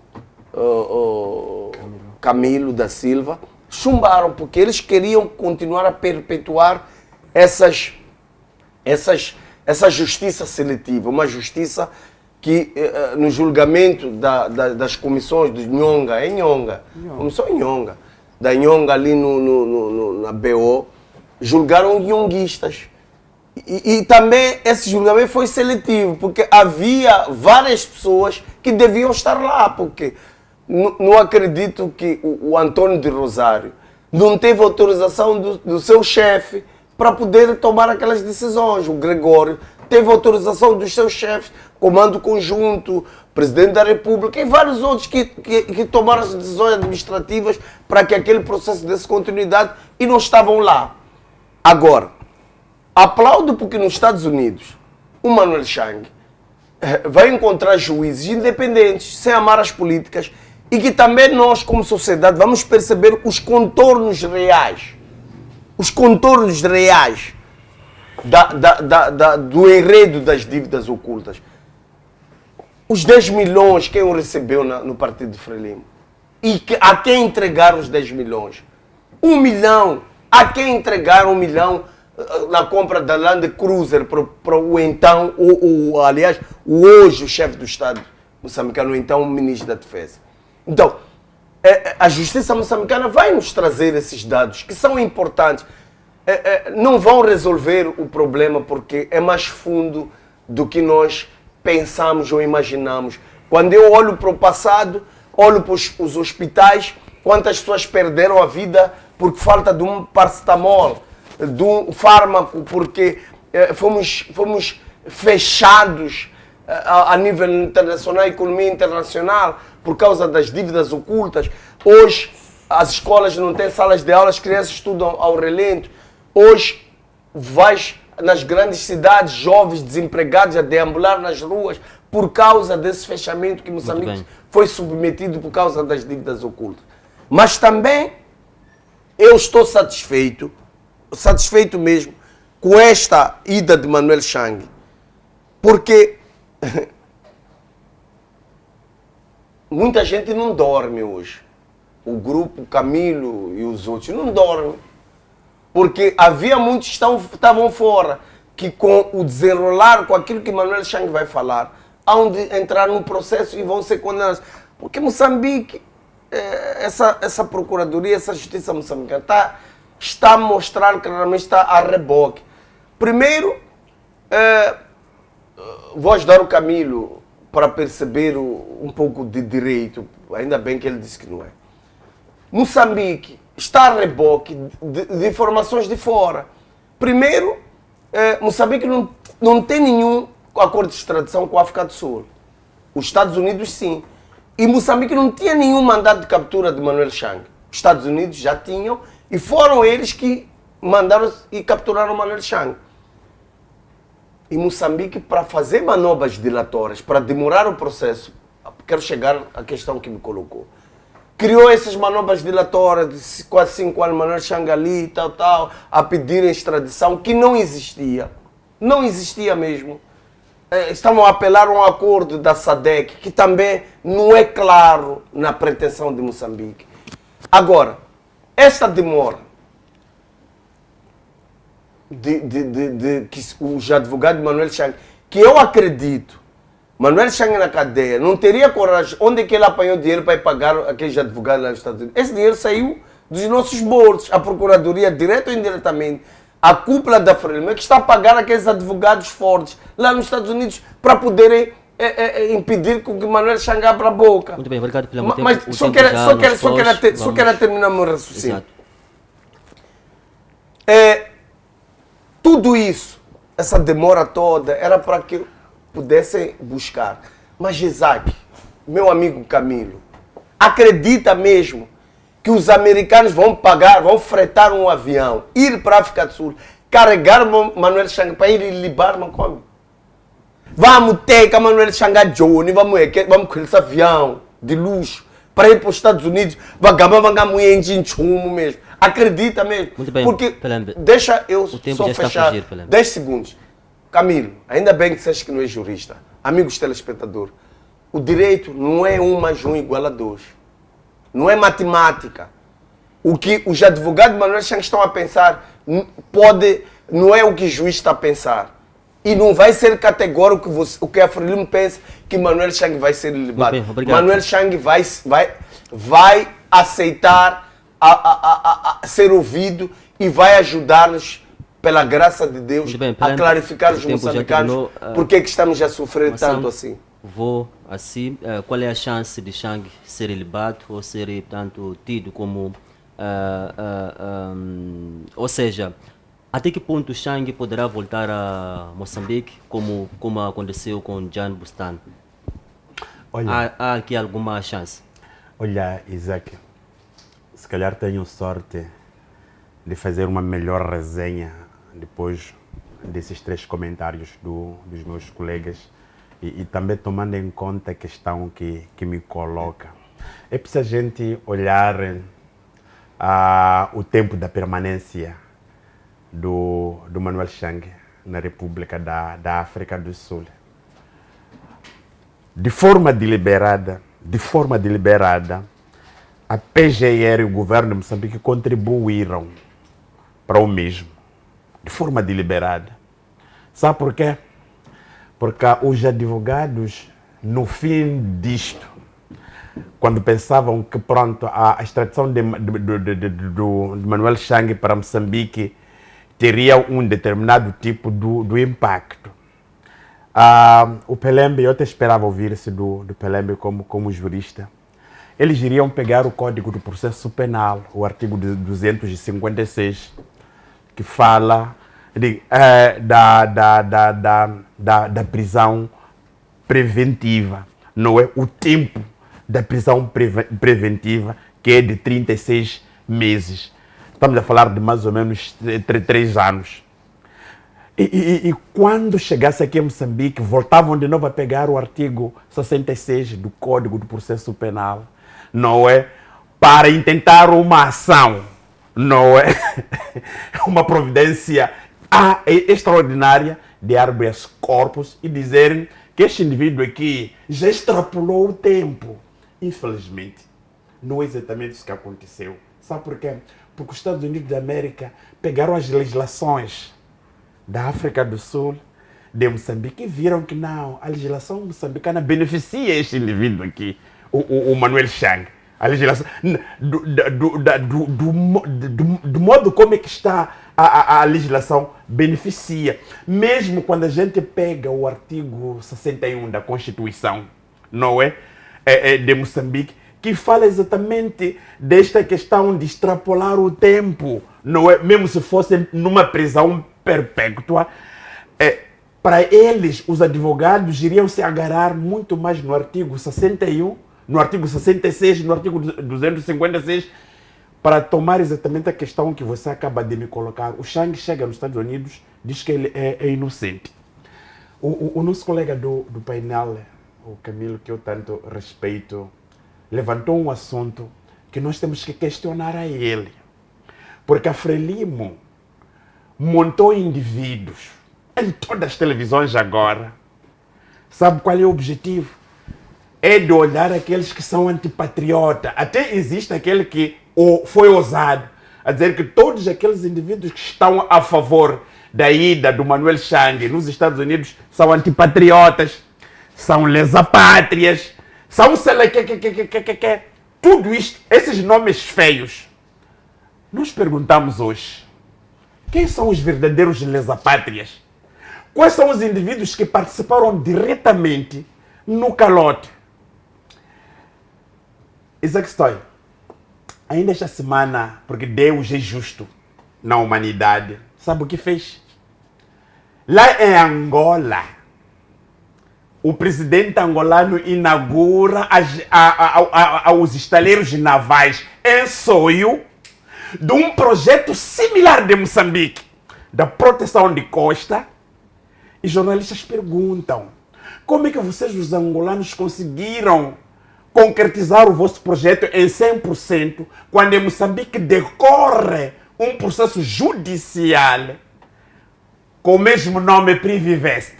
Camilo da Silva. Chumbaram, porque eles queriam continuar a perpetuar essa justiça seletiva, uma justiça que no julgamento das comissões de Nhonga, comissão Nhonga, da Nhonga ali na BO, julgaram nhonguistas. E também esse julgamento foi seletivo, porque havia várias pessoas que deviam estar lá, porque não acredito que o Antônio de Rosário não teve autorização do seu chefe para poder tomar aquelas decisões. O Gregório teve autorização dos seus chefes, Comando Conjunto, Presidente da República e vários outros que tomaram as decisões administrativas para que aquele processo desse continuidade e não estavam lá. Agora, Aplaudo porque nos Estados Unidos o Manuel Chang vai encontrar juízes independentes, sem amar as políticas, e que também nós, como sociedade, vamos perceber os contornos reais. Os contornos reais do enredo das dívidas ocultas. Os 10 milhões, quem o recebeu no partido de Frelimo? E a quem entregaram os 10 milhões? 1 milhão. A quem entregaram 1 milhão na compra da Land Cruiser para o então, aliás, hoje o chefe do Estado moçambicano, o então ministro da Defesa. Então, a justiça moçambicana vai nos trazer esses dados que são importantes. Não vão resolver o problema porque é mais fundo do que nós pensamos ou imaginamos. Quando eu olho para o passado, olho para os hospitais, quantas pessoas perderam a vida por falta de um paracetamol, de um fármaco, porque fomos fechados a nível internacional, economia internacional, por causa das dívidas ocultas. Hoje as escolas não têm salas de aula, as crianças estudam ao relento. Hoje vais nas grandes cidades, jovens desempregados a deambular nas ruas por causa desse fechamento que Moçambique foi submetido por causa das dívidas ocultas. Mas também eu estou satisfeito mesmo com esta ida de Manuel Chang, porque muita gente não dorme hoje. O grupo Camilo e os outros não dormem. Porque havia muitos que estavam fora, que com o desenrolar, com aquilo que Manuel Chang vai falar, hão de entrar no processo e vão ser condenados. Porque Moçambique, essa procuradoria, essa justiça moçambicana está a mostrar claramente, está a reboque. Primeiro, vou ajudar o Camilo para perceber um pouco de direito, ainda bem que ele disse que não é. Moçambique está a reboque de informações de fora. Primeiro, Moçambique não tem nenhum acordo de extradição com a África do Sul. Os Estados Unidos, sim. E Moçambique não tinha nenhum mandato de captura de Manuel Chang. Os Estados Unidos já tinham e foram eles que mandaram e capturaram Manuel Chang. E Moçambique, para fazer manobras dilatórias, para demorar o processo, quero chegar à questão que me colocou, criou essas manobras dilatórias de quase 5 anos, Manuel Chang ali, tal, a pedir extradição, que não existia. Não existia mesmo. Estavam a apelar a um acordo da SADC, que também não é claro na pretensão de Moçambique. Agora, esta demora que os advogados de Manuel Chang, que eu acredito, Manuel Chang na cadeia, não teria coragem. Onde é que ele apanhou dinheiro para ir pagar aqueles advogados lá nos Estados Unidos? Esse dinheiro saiu dos nossos bolsos. A Procuradoria, direto ou indiretamente, a cúpula da Frelimo é que está a pagar aqueles advogados fortes lá nos Estados Unidos para poderem impedir que o Manuel Chang abra a boca. Muito bem, obrigado pelo tempo. Mas só quero terminar o meu raciocínio. Tudo isso, essa demora toda, era para que pudessem buscar. Mas Isaac, meu amigo Camilo, acredita mesmo que os americanos vão fretar um avião, ir para a África do Sul, carregar Manuel Chang para ir libar Macomb? Vamos ter que Manuel Chang a Johnny, vamos com esse avião de luxo para ir para os Estados Unidos, vamos em chumo mesmo. Acredita mesmo. Muito bem, porque Pelembe. Deixa eu só fechar fugir, 10 segundos. Camilo, ainda bem que disseste que não é jurista. Amigos telespectadores, o direito não é 1 mais 1 igual a 2. Não é matemática. O que os advogados de Manuel Chang estão a pensar não é o que o juiz está a pensar. E não vai ser categórico o que a Frelimo pensa que Manuel Chang vai ser libado. Manuel Chang vai aceitar ser ouvido e vai ajudar-nos, pela graça de Deus, a clarificar os moçambicanos porque é que estamos a sofrer tanto assim. Qual é a chance de Chang ser libado ou ser, portanto, tido como... ou seja, até que ponto Chang poderá voltar a Moçambique, como aconteceu com Jan Bustan? Há aqui alguma chance? Olha, Isaac, se calhar tenho sorte de fazer uma melhor resenha depois desses 3 comentários dos meus colegas e também tomando em conta a questão que me coloca. É preciso a gente olhar o tempo da permanência do Manuel Chang na República da África do Sul. De forma deliberada, a PGR e o governo de Moçambique contribuíram para o mesmo, de forma deliberada. Sabe por quê? Porque os advogados, no fim disto, quando pensavam que pronto, a extradição de Manuel Chang para Moçambique teria um determinado tipo do impacto. O Pelembe, eu até esperava ouvir-se do Pelembe como jurista. Eles iriam pegar o Código do Processo Penal, o artigo 256, que fala da prisão preventiva, não é? O tempo da prisão preventiva, que é de 36 meses. Estamos a falar de mais ou menos 3 anos. E quando chegasse aqui em Moçambique, voltavam de novo a pegar o artigo 66 do Código do Processo Penal, não é? Para intentar uma ação, não é? Uma providência extraordinária de habeas corpus e dizerem que este indivíduo aqui já extrapolou o tempo. Infelizmente, não é exatamente isso que aconteceu. Sabe por quê? Porque os Estados Unidos da América pegaram as legislações da África do Sul, de Moçambique, e viram que não, a legislação moçambicana beneficia este indivíduo aqui, o Manuel Chang. A legislação, do modo como é que está a legislação, beneficia. Mesmo quando a gente pega o artigo 61 da Constituição, não é? De Moçambique, que fala exatamente desta questão de extrapolar o tempo, não é? Mesmo se fosse numa prisão perpétua, para eles, os advogados, iriam se agarrar muito mais no artigo 61, no artigo 66, no artigo 256, para tomar exatamente a questão que você acaba de me colocar. O Chang chega nos Estados Unidos, diz que ele é inocente. O nosso colega do painel, o Camilo, que eu tanto respeito, levantou um assunto que nós temos que questionar a ele. Porque a Frelimo montou indivíduos em todas as televisões agora. Sabe qual é o objetivo? É de olhar aqueles que são antipatriotas. Até existe aquele que foi ousado a dizer que todos aqueles indivíduos que estão a favor da ida do Manuel Chang nos Estados Unidos são antipatriotas, são lesapátrias, são tudo isto, esses nomes feios. Nós perguntamos hoje, quem são os verdadeiros lesapátrias? Quais são os indivíduos que participaram diretamente no calote? Isaac Stoy, ainda esta semana, porque Deus é justo na humanidade, sabe o que fez? Lá em Angola, o presidente angolano inaugura os estaleiros navais em sonho de um projeto similar de Moçambique, da proteção de costa. E jornalistas perguntam, como é que vocês, os angolanos, conseguiram concretizar o vosso projeto em 100%, quando em Moçambique decorre um processo judicial com o mesmo nome Privivest?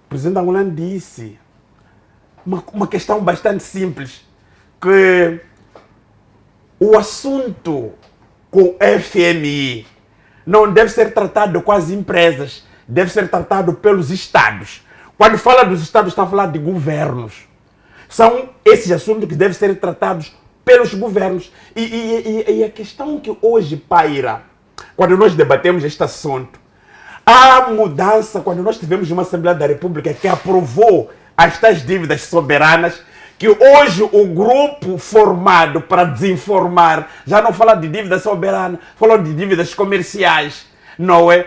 O presidente angolano disse uma questão bastante simples, que o assunto com o FMI não deve ser tratado com as empresas, deve ser tratado pelos Estados. Quando fala dos Estados, está a falar de governos. São esses assuntos que devem ser tratados pelos governos. E a questão que hoje paira, quando nós debatemos este assunto, há mudança quando nós tivemos uma Assembleia da República que aprovou as tais dívidas soberanas, que hoje o grupo formado para desinformar já não fala de dívida soberana, fala de dívidas comerciais, não é?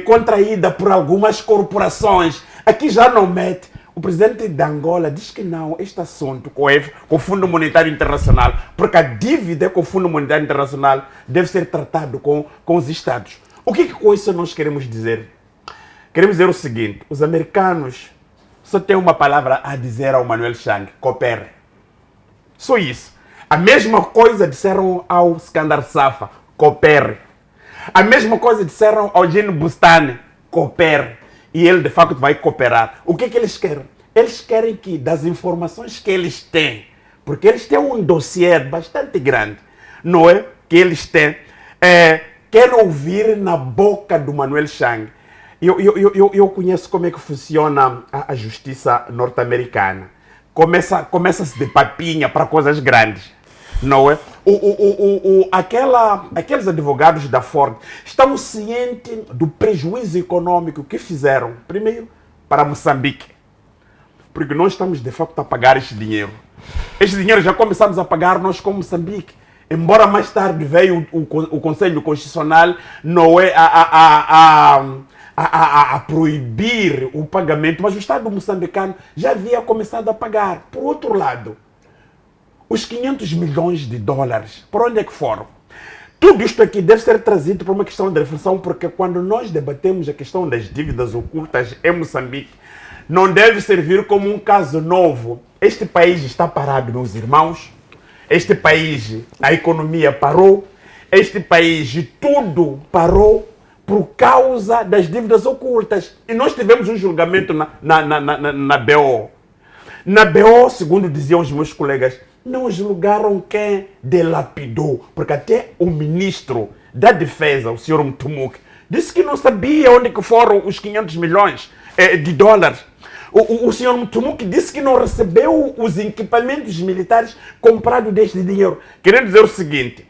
Contraída por algumas corporações. Aqui já não mete. O presidente de Angola diz que não, este assunto com o Fundo Monetário Internacional, porque a dívida com o Fundo Monetário Internacional deve ser tratado com os Estados. O que com isso nós queremos dizer? Queremos dizer o seguinte, os americanos só têm uma palavra a dizer ao Manuel Chang, coopere. Só isso. A mesma coisa disseram ao Skandar Safa, coopere. A mesma coisa disseram ao Gene Bustani, coopere. E ele de facto vai cooperar. O que eles querem? Eles querem que das informações que eles têm, porque eles têm um dossiê bastante grande, não é? Que eles têm, querem ouvir na boca do Manuel Chang. Eu conheço como é que funciona a justiça norte-americana. Começa-se de papinha para coisas grandes, não é? Aqueles advogados da Ford estão cientes do prejuízo econômico que fizeram, primeiro, para Moçambique. Porque nós estamos, de facto, a pagar este dinheiro. Este dinheiro já começamos a pagar nós como Moçambique. Embora mais tarde veio o Conselho Constitucional, não é a proibir o pagamento, mas o Estado moçambicano já havia começado a pagar. Por outro lado, os 500 milhões de dólares, por onde é que foram? Tudo isto aqui deve ser trazido para uma questão de reflexão, porque quando nós debatemos a questão das dívidas ocultas em Moçambique, não deve servir como um caso novo. Este país está parado, meus irmãos. Este país, a economia parou. Este país, tudo parou por causa das dívidas ocultas. E nós tivemos um julgamento na BO. Na BO, segundo diziam os meus colegas, não julgaram quem delapidou. Porque até o ministro da Defesa, o senhor Mtumuk, disse que não sabia onde que foram os 500 milhões de dólares. O senhor Mtumuk disse que não recebeu os equipamentos militares comprados deste dinheiro. Querendo dizer o seguinte,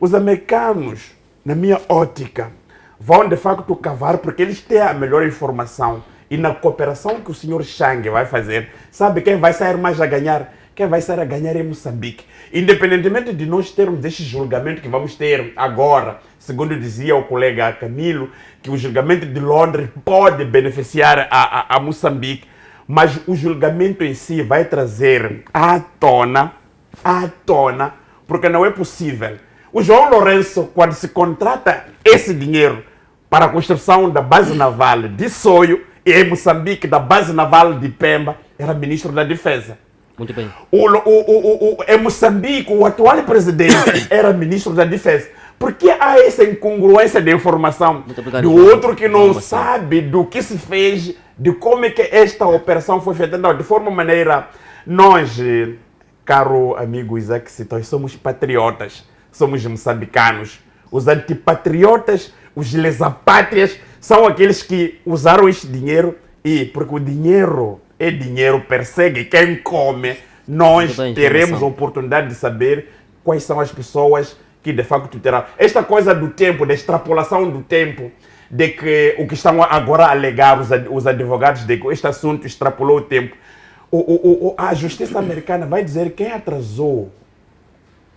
os americanos, na minha ótica, vão de facto cavar porque eles têm a melhor informação. E na cooperação que o senhor Chang vai fazer, sabe quem vai sair mais a ganhar? Quem vai sair a ganhar é Moçambique. Independentemente de nós termos este julgamento que vamos ter agora, segundo dizia o colega Camilo, que o julgamento de Londres pode beneficiar a Moçambique, mas o julgamento em si vai trazer à tona, porque não é possível. O João Lourenço, quando se contrata esse dinheiro para a construção da base naval de Soio, e em Moçambique, da base naval de Pemba, era ministro da Defesa. Muito bem. Em Moçambique, o atual presidente era ministro da Defesa. Por que há essa incongruência de informação do outro que não sabe do que se fez, de como é que esta operação foi feita? Não, de forma maneira, nós, caro amigo Isaac Citói, somos patriotas, somos moçambicanos. Os antipatriotas, os lesapátrias, são aqueles que usaram este dinheiro e, porque o dinheiro é dinheiro, persegue quem come, nós teremos a oportunidade de saber quais são as pessoas que de facto terão. Esta coisa do tempo, da extrapolação do tempo, de que o que estão agora a alegar os advogados, de que este assunto extrapolou o tempo, a justiça americana vai dizer quem atrasou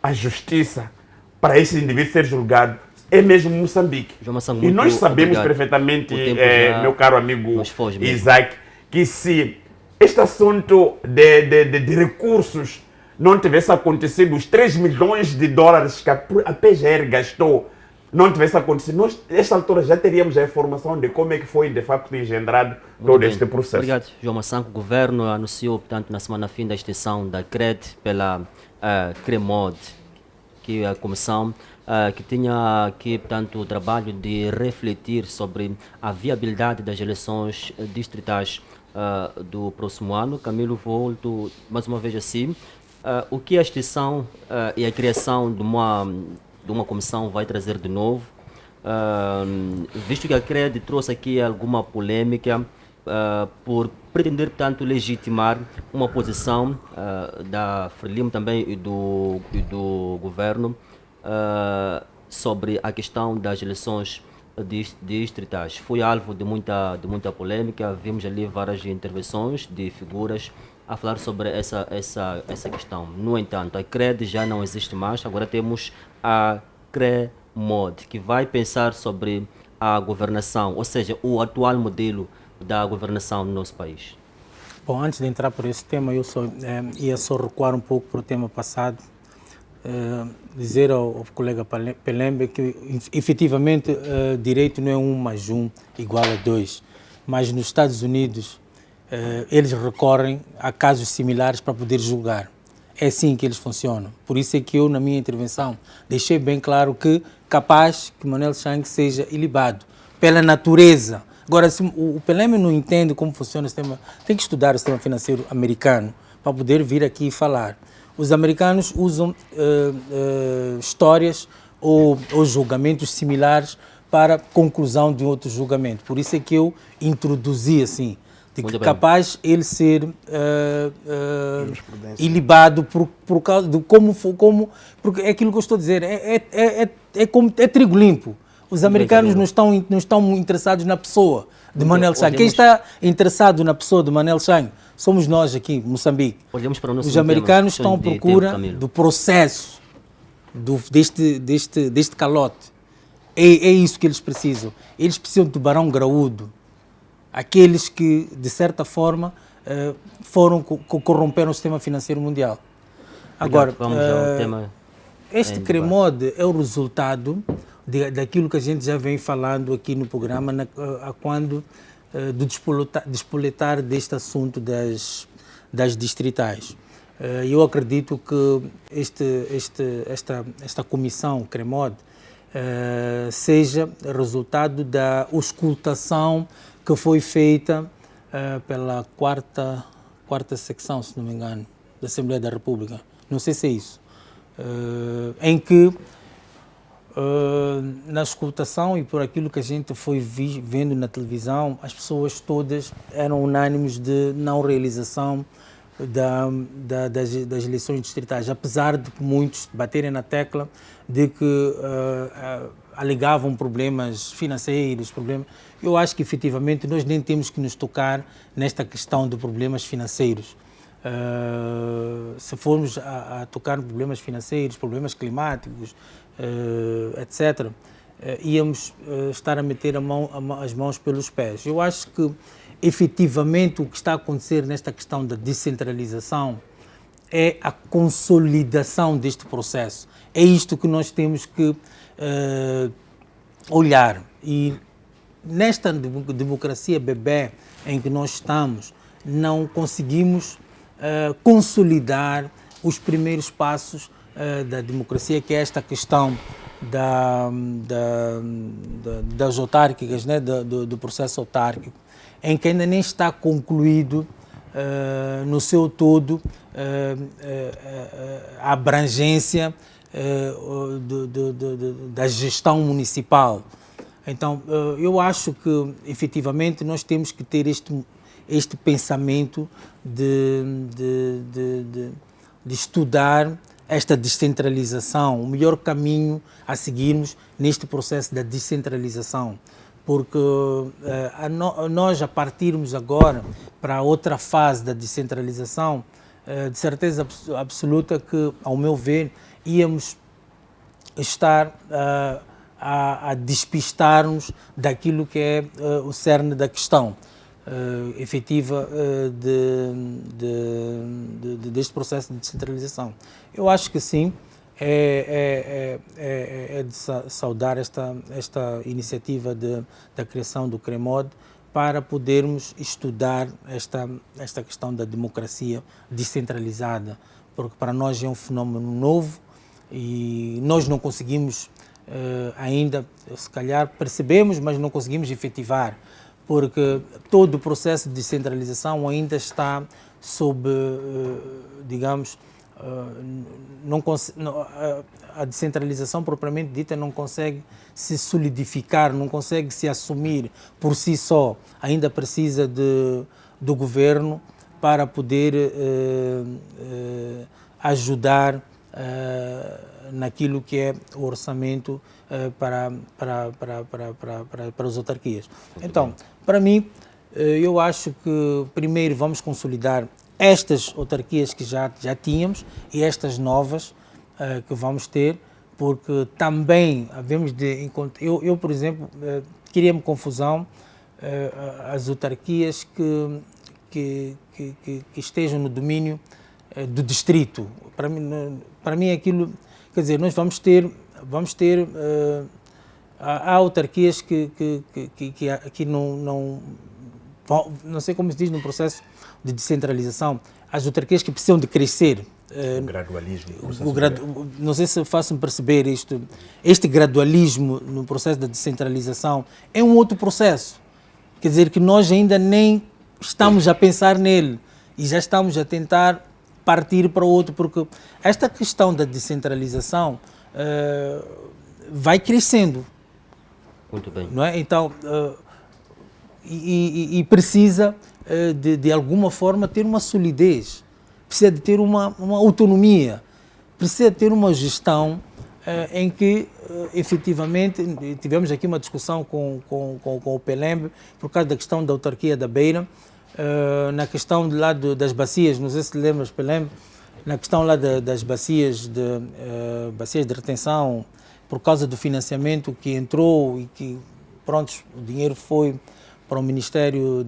a justiça para esse indivíduo ser julgado é mesmo Moçambique. E nós sabemos perfeitamente, meu caro amigo Isaac, que se este assunto de recursos não tivesse acontecido, os 3 milhões de dólares que a PGR gastou, não tivesse acontecido, nós, nesta altura, já teríamos a informação de como é que foi, de facto, engendrado todo este processo. Obrigado, João Massanco. O governo anunciou, portanto, na semana fim da extensão da CRED pela CREMOD, que é a comissão que tinha aqui, portanto, o trabalho de refletir sobre a viabilidade das eleições distritais do próximo ano. Camilo, volto mais uma vez assim. O que a extensão e a criação de uma comissão vai trazer de novo, visto que a CRED trouxe aqui alguma polêmica por pretender, portanto, legitimar uma posição da Frelimo também e do governo sobre a questão das eleições distritais. Foi alvo de muita polêmica, vimos ali várias intervenções de figuras a falar sobre essa questão. No entanto, a CRED já não existe mais, agora temos a CREMOD, que vai pensar sobre a governação, ou seja, o atual modelo da governação no nosso país. Bom, antes de entrar por esse tema, eu ia só recuar um pouco para o tema passado. dizer ao colega Pelembe que, efetivamente, direito não é 1 mais 1 igual a 2, mas nos Estados Unidos eles recorrem a casos similares para poder julgar. É assim que eles funcionam. Por isso é que eu, na minha intervenção, deixei bem claro que capaz que Manuel Chang seja ilibado pela natureza. Agora, se o Pelembe não entende como funciona o sistema, tem que estudar o sistema financeiro americano para poder vir aqui e falar. Os americanos usam histórias ou julgamentos similares para conclusão de outro julgamento. Por isso é que eu introduzi assim, de que capaz ele ser ilibado por causa de como, porque é aquilo que eu estou a dizer, é trigo limpo. Os americanos não estão interessados na pessoa de Manuel Chang. Quem está interessado na pessoa de Manuel Chang somos nós aqui, Moçambique. Os americanos estão à procura do processo deste calote. É isso que eles precisam. Eles precisam de tubarão graúdo. Aqueles que, de certa forma, corromperam o sistema financeiro mundial. Agora, vamos ao tema este CREMOD é o resultado daquilo que a gente já vem falando aqui no programa, do despoletar deste assunto das distritais. Eu acredito que esta comissão CREMOD seja resultado da auscultação que foi feita pela quarta secção, se não me engano, da Assembleia da República. Não sei se é isso. Em que, na auscultação e por aquilo que a gente foi vendo na televisão, as pessoas todas eram unânimes de não realização das eleições distritais, apesar de muitos baterem na tecla de que alegavam problemas financeiros, Eu acho que, efetivamente, nós nem temos que nos tocar nesta questão de problemas financeiros. Se formos a tocar em problemas financeiros, problemas climáticos, etc., íamos estar a meter as mãos pelos pés. Eu acho que, efetivamente, o que está a acontecer nesta questão da descentralização é a consolidação deste processo. É isto que nós temos que olhar. E nesta democracia bebé em que nós estamos, não conseguimos consolidar os primeiros passos da democracia, que é esta questão das autárquicas, né, do processo autárquico, em que ainda nem está concluído no seu todo a abrangência da gestão municipal. Então, eu acho que, efetivamente, nós temos que ter este pensamento de estudar esta descentralização, o melhor caminho a seguirmos neste processo da descentralização. Porque nós, a partirmos agora para outra fase da descentralização, de certeza absoluta que, ao meu ver, íamos estar a despistar-nos daquilo que é o cerne da questão efetiva deste processo de descentralização. Eu acho que sim, é de saudar esta iniciativa da criação do CREMOD para podermos estudar esta questão da democracia descentralizada, porque para nós é um fenómeno novo e nós não conseguimos ainda, se calhar percebemos, mas não conseguimos efetivar, porque todo o processo de descentralização ainda está sob, digamos, a descentralização propriamente dita não consegue se solidificar, não consegue se assumir por si só, ainda precisa do governo para poder ajudar naquilo que é o orçamento para as autarquias. Então, para mim, eu acho que primeiro vamos consolidar estas autarquias que já tínhamos e estas novas que vamos ter, porque também havemos de encontrar. Eu, por exemplo, cria-me confusão as autarquias que estejam no domínio do distrito. Para mim aquilo quer dizer, nós vamos ter há autarquias que não sei como se diz no processo de descentralização, as autarquias que precisam de crescer. O gradualismo. Não sei se faço-me perceber isto. Este gradualismo no processo da descentralização é um outro processo. Quer dizer que nós ainda nem estamos a pensar nele e já estamos a tentar partir para outro, porque esta questão da descentralização vai crescendo. Muito bem. Não é? Então, e precisa de alguma forma ter uma solidez, precisa de ter uma autonomia, precisa ter uma gestão em que efetivamente tivemos aqui uma discussão com o Pelembe por causa da questão da autarquia da Beira, na questão de lá das bacias, não sei se lembras, Pelembe, na questão lá das bacias de retenção, por causa do financiamento que entrou e que, pronto, o dinheiro foi para o Ministério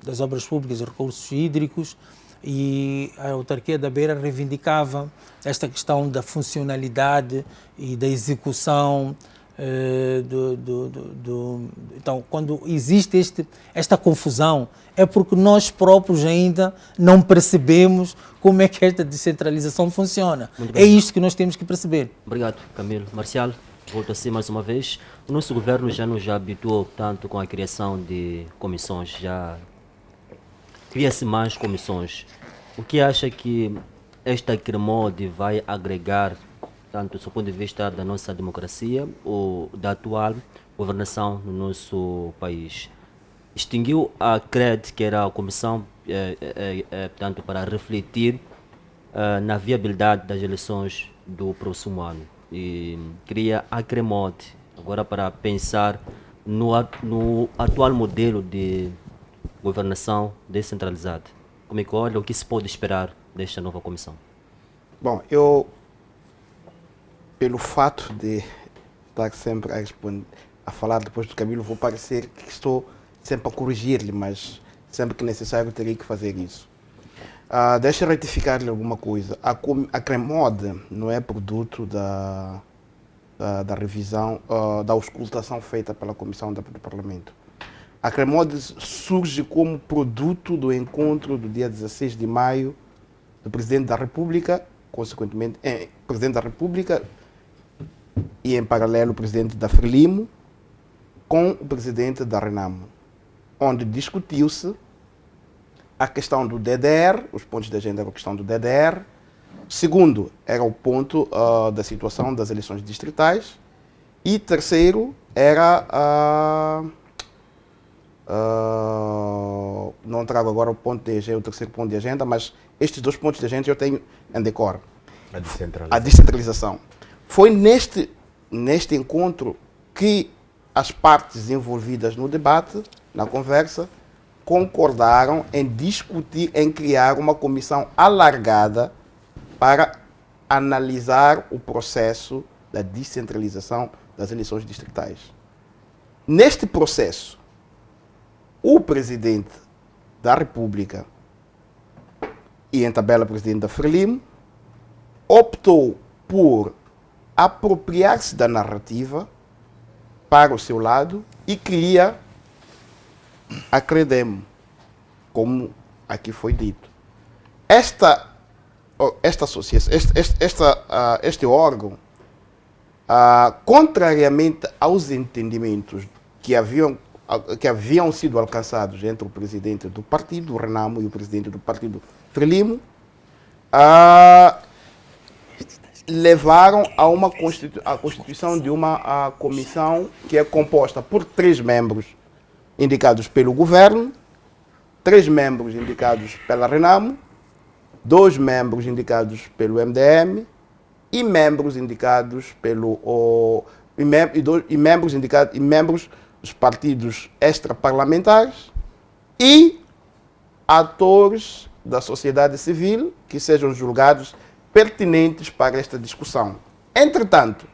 das Obras Públicas e Recursos Hídricos, e a autarquia da Beira reivindicava esta questão da funcionalidade e da execução Então, quando existe esta confusão, é porque nós próprios ainda não percebemos como é que esta descentralização funciona. É isto que nós temos que perceber. Obrigado, Camilo. Marcial, volto a si mais uma vez. O nosso governo já nos habituou tanto com a criação de comissões, já cria-se mais comissões. O que acha que esta CREMODE vai agregar, tanto do ponto de vista da nossa democracia ou da atual governação no nosso país? Extinguiu a CRED, que era a comissão portanto, para refletir na viabilidade das eleições do próximo ano, e cria a CREMODE agora para pensar no atual modelo de governação descentralizada. Como é que olha, o que se pode esperar desta nova comissão? Bom, eu, pelo fato de estar sempre a falar depois do Camilo, vou parecer que estou sempre a corrigir-lhe, mas sempre que necessário terei que fazer isso. Deixa eu retificar-lhe alguma coisa. A CREMODE não é produto da revisão, da auscultação feita pela Comissão do Parlamento. A CREMODE surge como produto do encontro do dia 16 de maio do Presidente da República, consequentemente, Presidente da República e, em paralelo, o Presidente da Frelimo, com o Presidente da Renamo, onde discutiu-se a questão do DDR, os pontos de agenda eram a questão do DDR. Segundo, era o ponto da situação das eleições distritais. E terceiro, era não trago agora o terceiro ponto de agenda, mas estes dois pontos de agenda eu tenho em decor. A descentralização. Foi neste encontro que as partes envolvidas no debate, na conversa, concordaram em discutir, em criar uma comissão alargada para analisar o processo da descentralização das eleições distritais. Neste processo, o Presidente da República e, em tabela, o Presidente da Frelimo, optou por apropriar-se da narrativa para o seu lado e cria a CREDEM, como aqui foi dito. Esta associação, este órgão, contrariamente aos entendimentos que haviam sido alcançados entre o presidente do partido, o Renamo, e o presidente do partido Frelimo, levaram a constituição de uma comissão que é composta por 3 membros indicados pelo governo, 3 membros indicados pela Renamo, 2 membros indicados pelo MDM e membros indicados membros dos partidos extraparlamentares e atores da sociedade civil que sejam julgados pertinentes para esta discussão. Entretanto,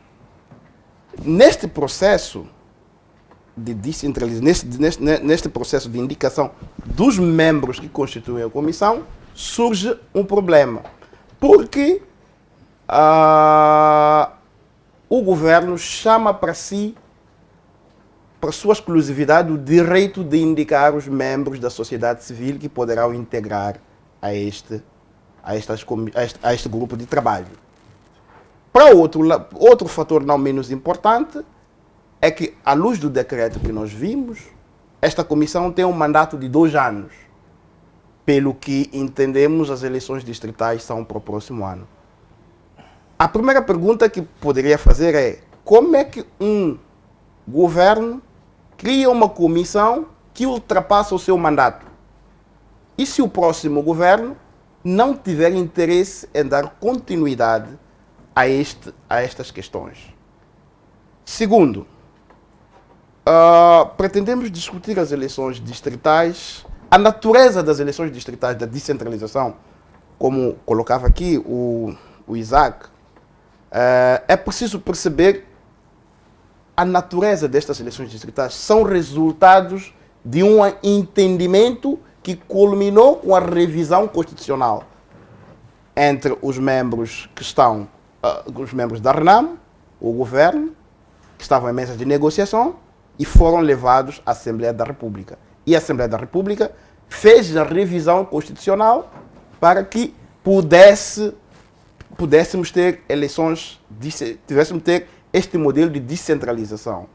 neste processo de descentralização, neste processo de indicação dos membros que constituem a comissão, surge um problema, porque o governo chama para si, para sua exclusividade, o direito de indicar os membros da sociedade civil que poderão integrar a este grupo de trabalho. Para outro fator não menos importante é que, à luz do decreto que nós vimos, esta comissão tem um mandato de 2 anos. Pelo que entendemos, as eleições distritais são para o próximo ano. A primeira pergunta que poderia fazer é: como é que um governo cria uma comissão que ultrapassa o seu mandato? E se o próximo governo não tiver interesse em dar continuidade a estas questões? Segundo, pretendemos discutir as eleições distritais, a natureza das eleições distritais, da descentralização, como colocava aqui o Isaac. É preciso perceber a natureza destas eleições distritais. São resultados de um entendimento que culminou com a revisão constitucional entre os membros que estão, os membros da RENAM, o governo, que estavam em mesa de negociação e foram levados à Assembleia da República. E a Assembleia da República fez a revisão constitucional para que pudéssemos ter eleições, tivéssemos ter este modelo de descentralização.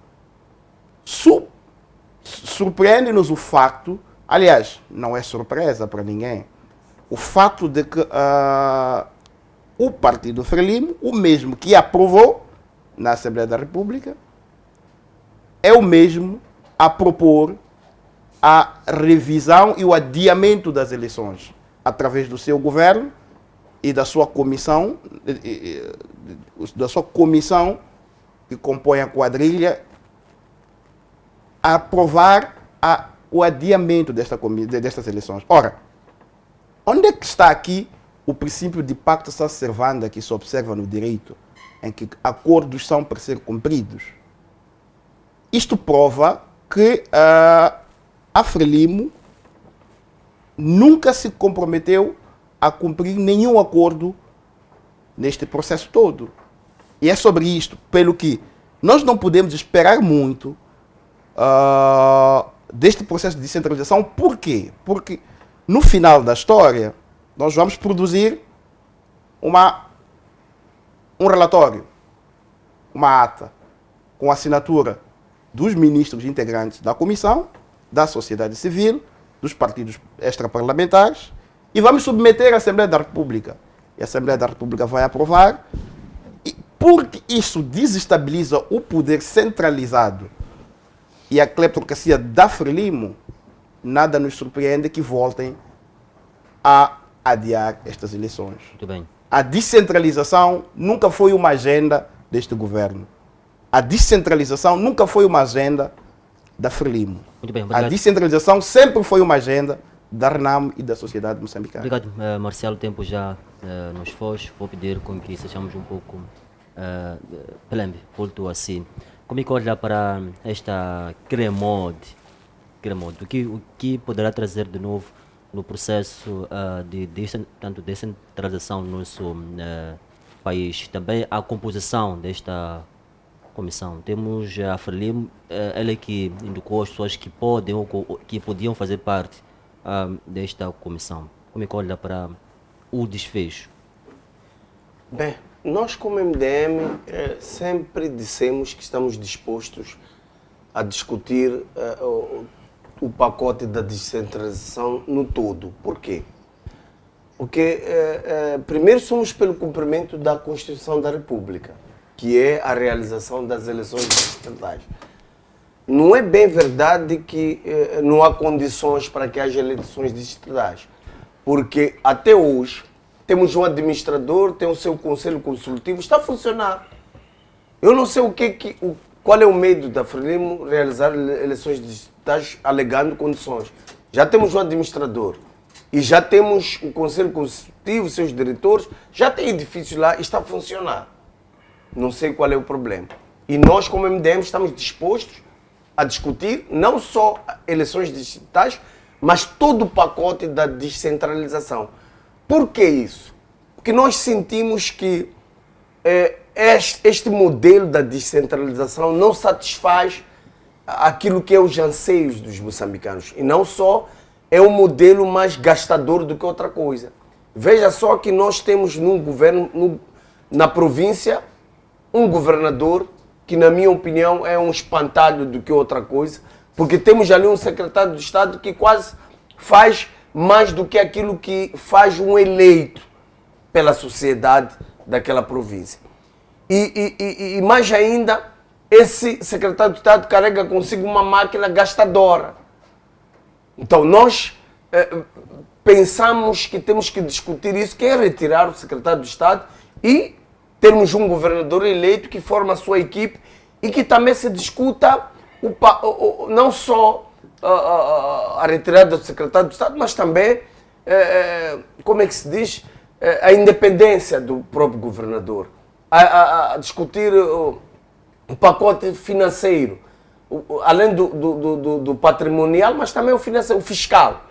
Surpreende-nos o facto, aliás, não é surpresa para ninguém, o fato de que o Partido Frelimo, o mesmo que aprovou na Assembleia da República, é o mesmo a propor a revisão e o adiamento das eleições através do seu governo e da sua comissão que compõe a quadrilha, a aprovar o adiamento destas eleições. Ora, onde é que está aqui o princípio de pacta sunt servanda que se observa no direito, em que acordos são para ser cumpridos? Isto prova que a Frelimo nunca se comprometeu a cumprir nenhum acordo neste processo todo. E é sobre isto, pelo que nós não podemos esperar muito deste processo de descentralização. Por quê? Porque no final da história nós vamos produzir um relatório, uma ata, com assinatura dos ministros integrantes da comissão, da sociedade civil, dos partidos extraparlamentares, e vamos submeter à Assembleia da República. E a Assembleia da República vai aprovar, e porque isso desestabiliza o poder centralizado e a cleptocracia da Frelimo, nada nos surpreende que voltem a adiar estas eleições. Muito bem. A descentralização nunca foi uma agenda deste governo. A descentralização nunca foi uma agenda da Frelimo. Muito bem, obrigado. A descentralização sempre foi uma agenda da RENAM e da sociedade moçambicana. Obrigado, Marcelo. O tempo já nos foge. Vou pedir com que sejamos um pouco... Pelembe, volto assim. Como é que olha para esta CREMOD? O que poderá trazer de novo no processo de descentralização no nosso país? Também a composição desta comissão. Temos a Frelimo, ela que indicou as pessoas que podiam fazer parte desta comissão. Como é que olha para o desfecho? Bem, nós como MDM sempre dissemos que estamos dispostos a discutir o pacote da descentralização no todo. Por quê? Porque primeiro somos pelo cumprimento da Constituição da República, que é a realização das eleições distritais. Não é bem verdade que não há condições para que haja eleições distritais, porque até hoje temos um administrador, tem o seu conselho consultivo, está a funcionar. Eu não sei qual é o medo da Frelimo realizar eleições distritais alegando condições. Já temos um administrador e já temos o conselho consultivo, seus diretores, já tem edifício lá e está a funcionar. Não sei qual é o problema. E nós, como MDM, estamos dispostos a discutir não só eleições distritais, mas todo o pacote da descentralização. Por que isso? Porque nós sentimos que este modelo da descentralização não satisfaz aquilo que é os anseios dos moçambicanos. E não só, é um modelo mais gastador do que outra coisa. Veja só que nós temos num governo, na província, um governador que, na minha opinião, é um espantalho do que outra coisa, porque temos ali um secretário de Estado que quase faz mais do que aquilo que faz um eleito pela sociedade daquela província. E mais ainda, esse secretário de Estado carrega consigo uma máquina gastadora. Então nós pensamos que temos que discutir isso, que é retirar o secretário de Estado e termos um governador eleito que forma a sua equipe e que também se discuta não só a retirada do secretário de Estado, mas também, como é que se diz, a independência do próprio governador. A discutir o pacote financeiro, além do patrimonial, mas também o financeiro, o fiscal.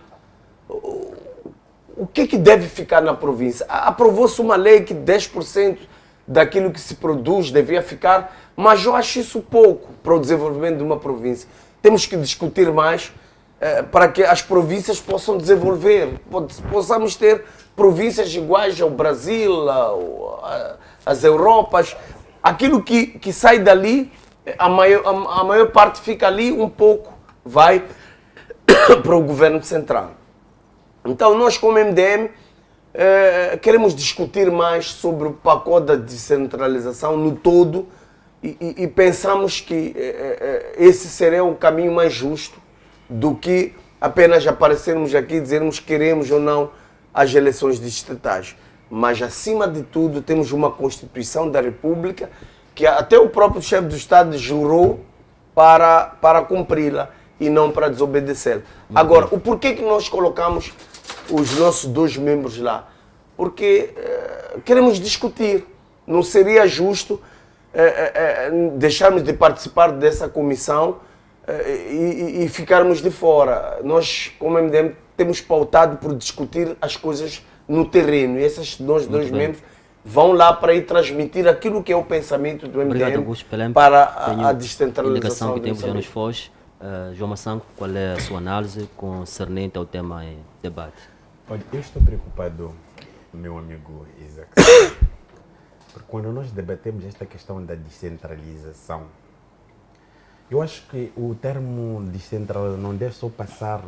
O que deve ficar na província? Aprovou-se uma lei que 10% daquilo que se produz devia ficar, mas eu acho isso pouco para o desenvolvimento de uma província. Temos que discutir mais para que as províncias possam desenvolver, possamos ter províncias iguais ao Brasil, às Europas. Aquilo que sai dali, a maior parte fica ali, um pouco vai para o governo central. Então nós, como MDM, queremos discutir mais sobre o pacote da descentralização no todo e pensamos que esse seria o caminho mais justo do que apenas aparecermos aqui e dizermos que queremos ou não as eleições distritais. Mas, acima de tudo, temos uma Constituição da República que até o próprio chefe do Estado jurou para cumpri-la e não para desobedecer. Agora, o porquê que nós colocamos os nossos 2 membros lá? Porque queremos discutir. Não seria justo deixarmos de participar dessa comissão e ficarmos de fora. Nós, como MDM, temos pautado por discutir as coisas no terreno. E esses dois membros vão lá para ir transmitir aquilo que é o pensamento do MDM para a descentralização. A que temos já nos Foz. João Massango, qual é a sua análise concernente ao tema em debate? Olha, eu estou preocupado, meu amigo Isaac, porque quando nós debatemos esta questão da descentralização, eu acho que o termo descentralização não deve só passar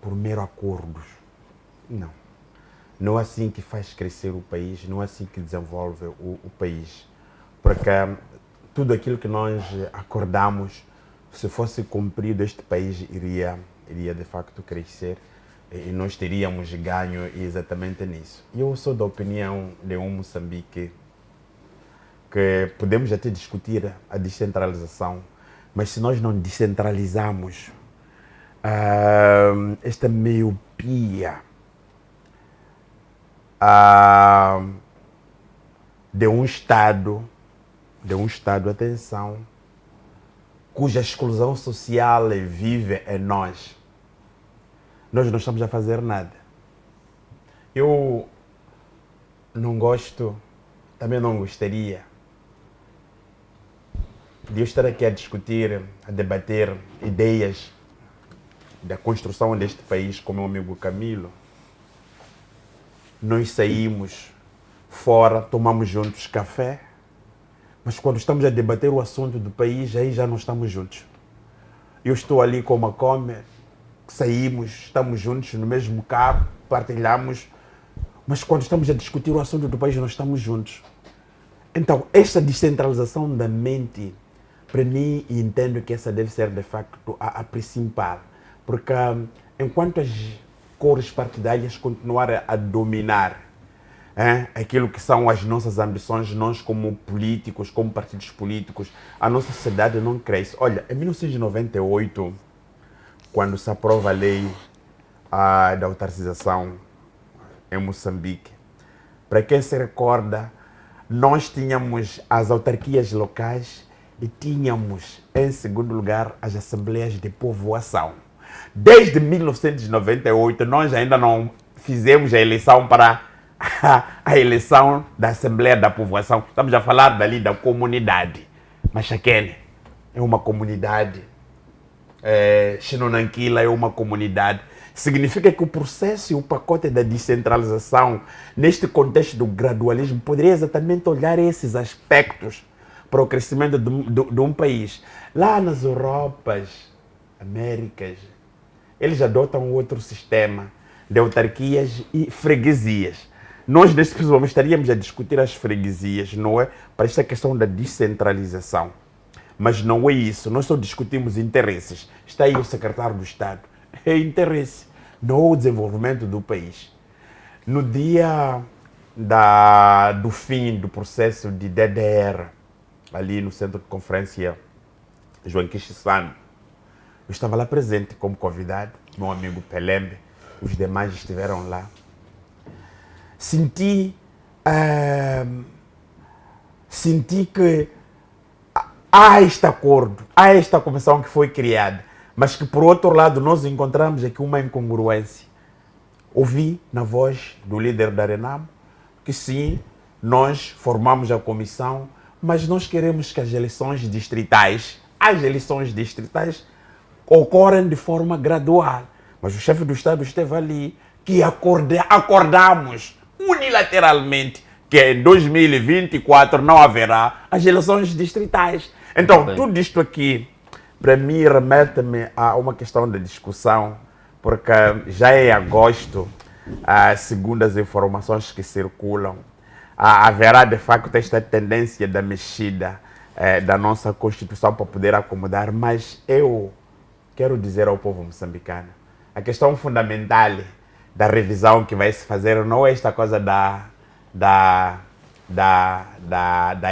por mero acordos. Não. Não é assim que faz crescer o país, não é assim que desenvolve o país. Porque tudo aquilo que nós acordamos, se fosse cumprido, este país iria de facto crescer e nós teríamos ganho exatamente nisso. Eu sou da opinião de um Moçambique que podemos até discutir a descentralização, mas se nós não descentralizarmos esta miopia de um Estado, atenção, cuja exclusão social vive em nós não estamos a fazer nada. Eu não gosto, também não gostaria de eu estar aqui a discutir, a debater ideias da construção deste país com meu amigo Camilo. Nós saímos fora, tomamos juntos café, mas quando estamos a debater o assunto do país, aí já não estamos juntos. Eu estou ali com o Macomer, saímos, estamos juntos no mesmo carro, partilhamos, mas quando estamos a discutir o assunto do país, não estamos juntos. Então, esta descentralização da mente, para mim, entendo que essa deve ser, de facto, a principal. Porque enquanto as cores partidárias continuarem a dominar aquilo que são as nossas ambições, nós como políticos, como partidos políticos, a nossa sociedade não cresce. Olha, em 1998, quando se aprova a lei da autarquização em Moçambique, para quem se recorda, nós tínhamos as autarquias locais e tínhamos, em segundo lugar, as assembleias de povoação. Desde 1998, nós ainda não fizemos a eleição para a eleição da Assembleia da Povoação. Estamos a falar dali da comunidade. Machakene é uma comunidade. Xinonanquila é uma comunidade. Significa que o processo e o pacote da descentralização, neste contexto do gradualismo, poderia exatamente olhar esses aspectos para o crescimento de um país. Lá nas Europas, Américas, eles adotam outro sistema de autarquias e freguesias. Nós, nesse momento, estaríamos a discutir as freguesias, não é? Para esta questão da descentralização. Mas não é isso. Nós só discutimos interesses. Está aí o secretário do Estado. É interesse, não é o desenvolvimento do país. No dia do fim do processo de DDR, ali no Centro de Conferência João Quixissano, eu estava lá presente como convidado, meu amigo Pelembe, os demais estiveram lá. Senti que há este acordo, há esta comissão que foi criada, mas que, por outro lado, nós encontramos aqui uma incongruência. Ouvi na voz do líder da Renamo que sim, nós formamos a comissão, mas nós queremos que as eleições distritais ocorrem de forma gradual. Mas o chefe do Estado esteve ali, que acordamos unilateralmente que em 2024 não haverá as eleições distritais. Então, tudo isto aqui, para mim, remete-me a uma questão de discussão, porque já em agosto, segundo as informações que circulam, haverá de facto esta tendência da mexida da nossa Constituição para poder acomodar, mas eu quero dizer ao povo moçambicano, a questão fundamental da revisão que vai se fazer não é esta coisa da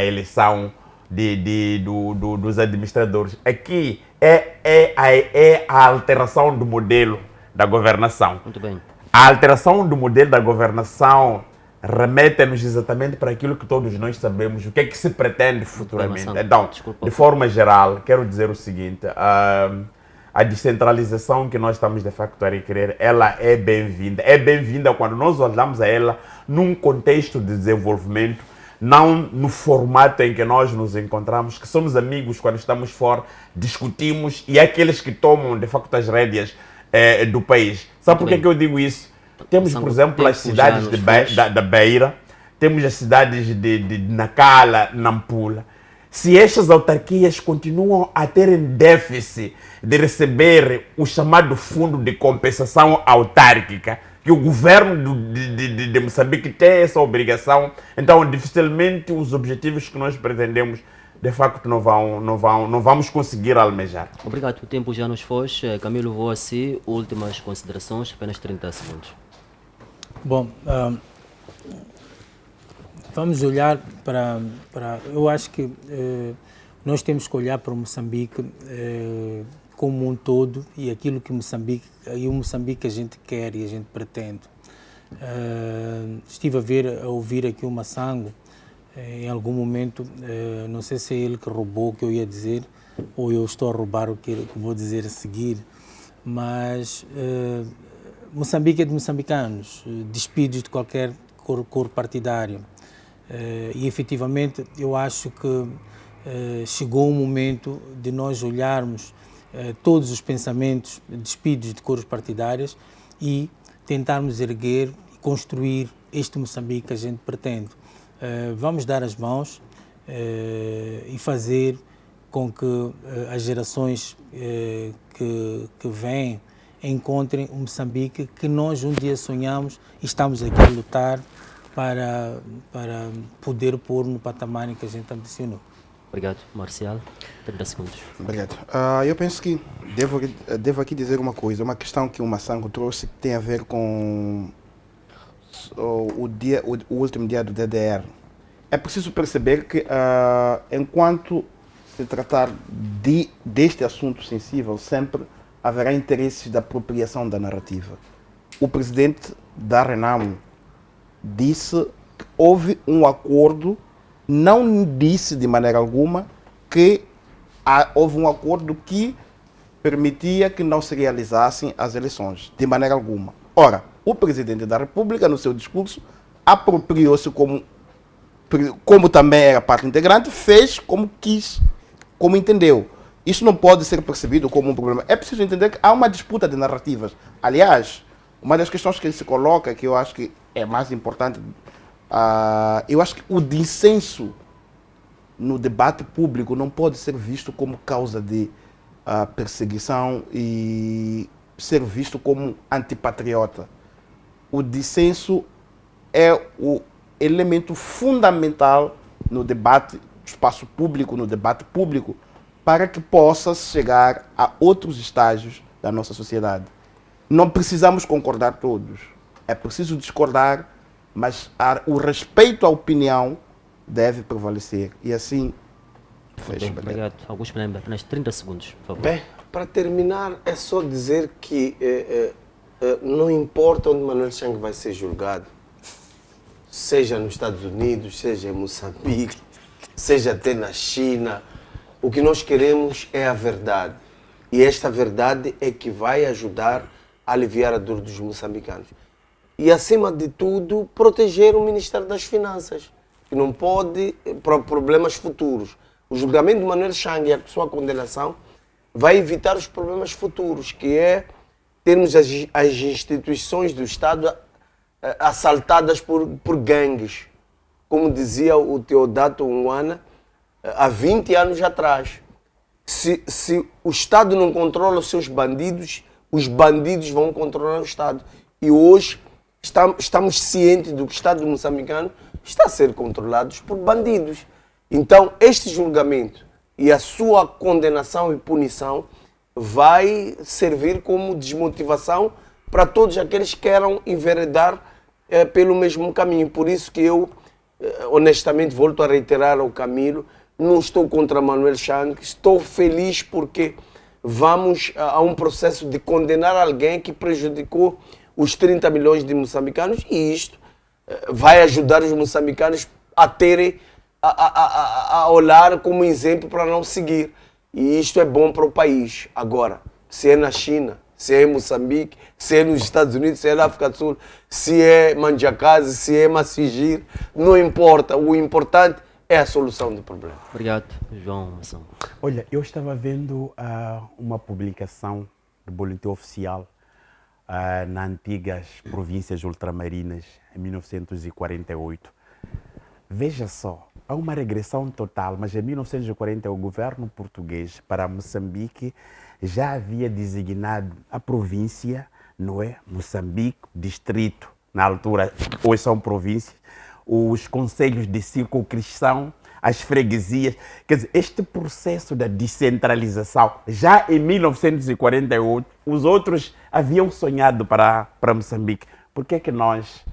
eleição dos administradores. Aqui é a alteração do modelo da governação. Muito bem. A alteração do modelo da governação remete-nos exatamente para aquilo que todos nós sabemos, o que é que se pretende futuramente. Então, de forma geral, quero dizer o seguinte, a descentralização que nós estamos de facto a requerer, ela é bem-vinda. É bem-vinda quando nós olhamos a ela num contexto de desenvolvimento, não no formato em que nós nos encontramos, que somos amigos quando estamos fora, discutimos, e é aqueles que tomam de facto as rédeas do país. Sabe por que eu digo isso? Temos, por exemplo, as cidades da Beira, temos as cidades de Nacala, Nampula. Se estas autarquias continuam a terem déficit de receber o chamado fundo de compensação autárquica, que o governo de Moçambique tem essa obrigação, então dificilmente os objetivos que nós pretendemos de facto não vamos conseguir almejar. Obrigado, o tempo já nos foi. Camilo, vou a si, últimas considerações, apenas 30 segundos. Bom, vamos olhar para eu acho que nós temos que olhar para o Moçambique como um todo e aquilo que o Moçambique que a gente quer e a gente pretende. Estive a ouvir aqui o Massango, em algum momento, não sei se é ele que roubou o que eu ia dizer ou eu estou a roubar o que vou dizer a seguir, mas Moçambique é de moçambicanos, despidos de qualquer cor partidário. E efetivamente eu acho que chegou o momento de nós olharmos todos os pensamentos despidos de cores partidárias e tentarmos erguer e construir este Moçambique que a gente pretende. Vamos dar as mãos e fazer com que as gerações que vêm encontrem um Moçambique que nós um dia sonhamos e estamos aqui a lutar para poder pôr no patamar em que a gente ambicionou. Obrigado, Marcial. 30 segundos. Obrigado. Eu penso que devo aqui dizer uma coisa, uma questão que o Massango trouxe que tem a ver com o último dia do DDR. É preciso perceber que enquanto se tratar deste assunto sensível, sempre haverá interesses de apropriação da narrativa. O presidente da Renamo disse que houve um acordo, não disse de maneira alguma que houve um acordo que permitia que não se realizassem as eleições, de maneira alguma. Ora, o presidente da República, no seu discurso, apropriou-se como também era parte integrante, fez como quis, como entendeu. Isso não pode ser percebido como um problema. É preciso entender que há uma disputa de narrativas. Aliás, uma das questões que ele se coloca, que eu acho que é mais importante, eu acho que o dissenso no debate público não pode ser visto como causa de perseguição e ser visto como antipatriota. O dissenso é o elemento fundamental no debate, espaço público, no debate público, para que possa chegar a outros estágios da nossa sociedade. Não precisamos concordar todos, é preciso discordar, mas o respeito à opinião deve prevalecer. E assim, fecho. Obrigado. Augusto Penemba, apenas 30 segundos, por favor. Bem, para terminar, é só dizer que não importa onde Manuel Chang vai ser julgado, seja nos Estados Unidos, seja em Moçambique, seja até na China, o que nós queremos é a verdade. E esta verdade é que vai ajudar a aliviar a dor dos moçambicanos. E, acima de tudo, proteger o Ministério das Finanças, que não pode, para problemas futuros. O julgamento de Manuel Chang e a sua condenação vai evitar os problemas futuros, que é termos as instituições do Estado assaltadas por gangues, como dizia o Teodato Unwana há 20 anos atrás. Se o Estado não controla os seus bandidos, os bandidos vão controlar o Estado. E hoje estamos cientes do que o Estado moçambicano está a ser controlado por bandidos. Então, este julgamento e a sua condenação e punição vai servir como desmotivação para todos aqueles que queiram enveredar pelo mesmo caminho. Por isso que eu, honestamente, volto a reiterar ao Camilo, não estou contra Manuel Chang, estou feliz porque vamos a um processo de condenar alguém que prejudicou os 30 milhões de moçambicanos, e isto vai ajudar os moçambicanos a terem, a olhar como exemplo para não seguir. E isto é bom para o país. Agora, se é na China, se é em Moçambique, se é nos Estados Unidos, se é na África do Sul, se é Manjakazi, se é Massigir, não importa. O importante é a solução do problema. Obrigado, João Mação. Olha, eu estava vendo uma publicação do Boletim Oficial nas antigas províncias ultramarinas, em 1948. Veja só, há uma regressão total, mas em 1940 o governo português para Moçambique já havia designado a província, não é? Moçambique, distrito, na altura, hoje são províncias, os conselhos de circunscrição, as freguesias. Quer dizer, este processo da descentralização, já em 1948, os outros haviam sonhado para Moçambique. Por que é que nós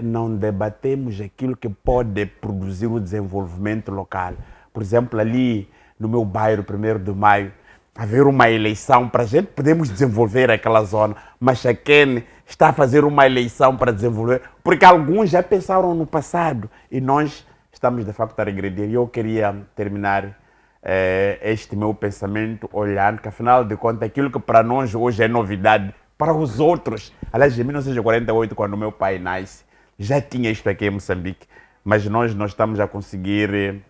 não debatemos aquilo que pode produzir o desenvolvimento local? Por exemplo, ali no meu bairro, 1º de Maio, haver uma eleição para a gente podemos desenvolver aquela zona, mas a quem está a fazer uma eleição para desenvolver, porque alguns já pensaram no passado e nós estamos de facto a regredir. E eu queria terminar este meu pensamento olhando que, afinal de contas, aquilo que para nós hoje é novidade, para os outros, aliás, em 1948, quando o meu pai nasce, já tinha isto aqui em Moçambique, mas nós não estamos a conseguir,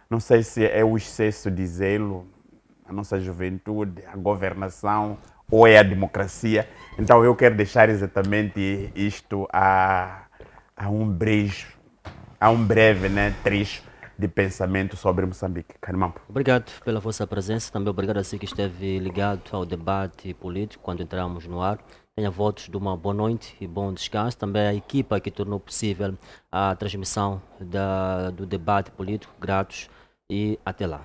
não sei se é o excesso de zelo, a nossa juventude, a governação ou é a democracia. Então eu quero deixar exatamente isto a um breve trecho de pensamento sobre Moçambique. Carmampo. Obrigado pela vossa presença, também obrigado a si que esteve ligado ao debate político quando entramos no ar. Tenha votos de uma boa noite e bom descanso. Também a equipa que tornou possível a transmissão do debate político, gratos e até lá.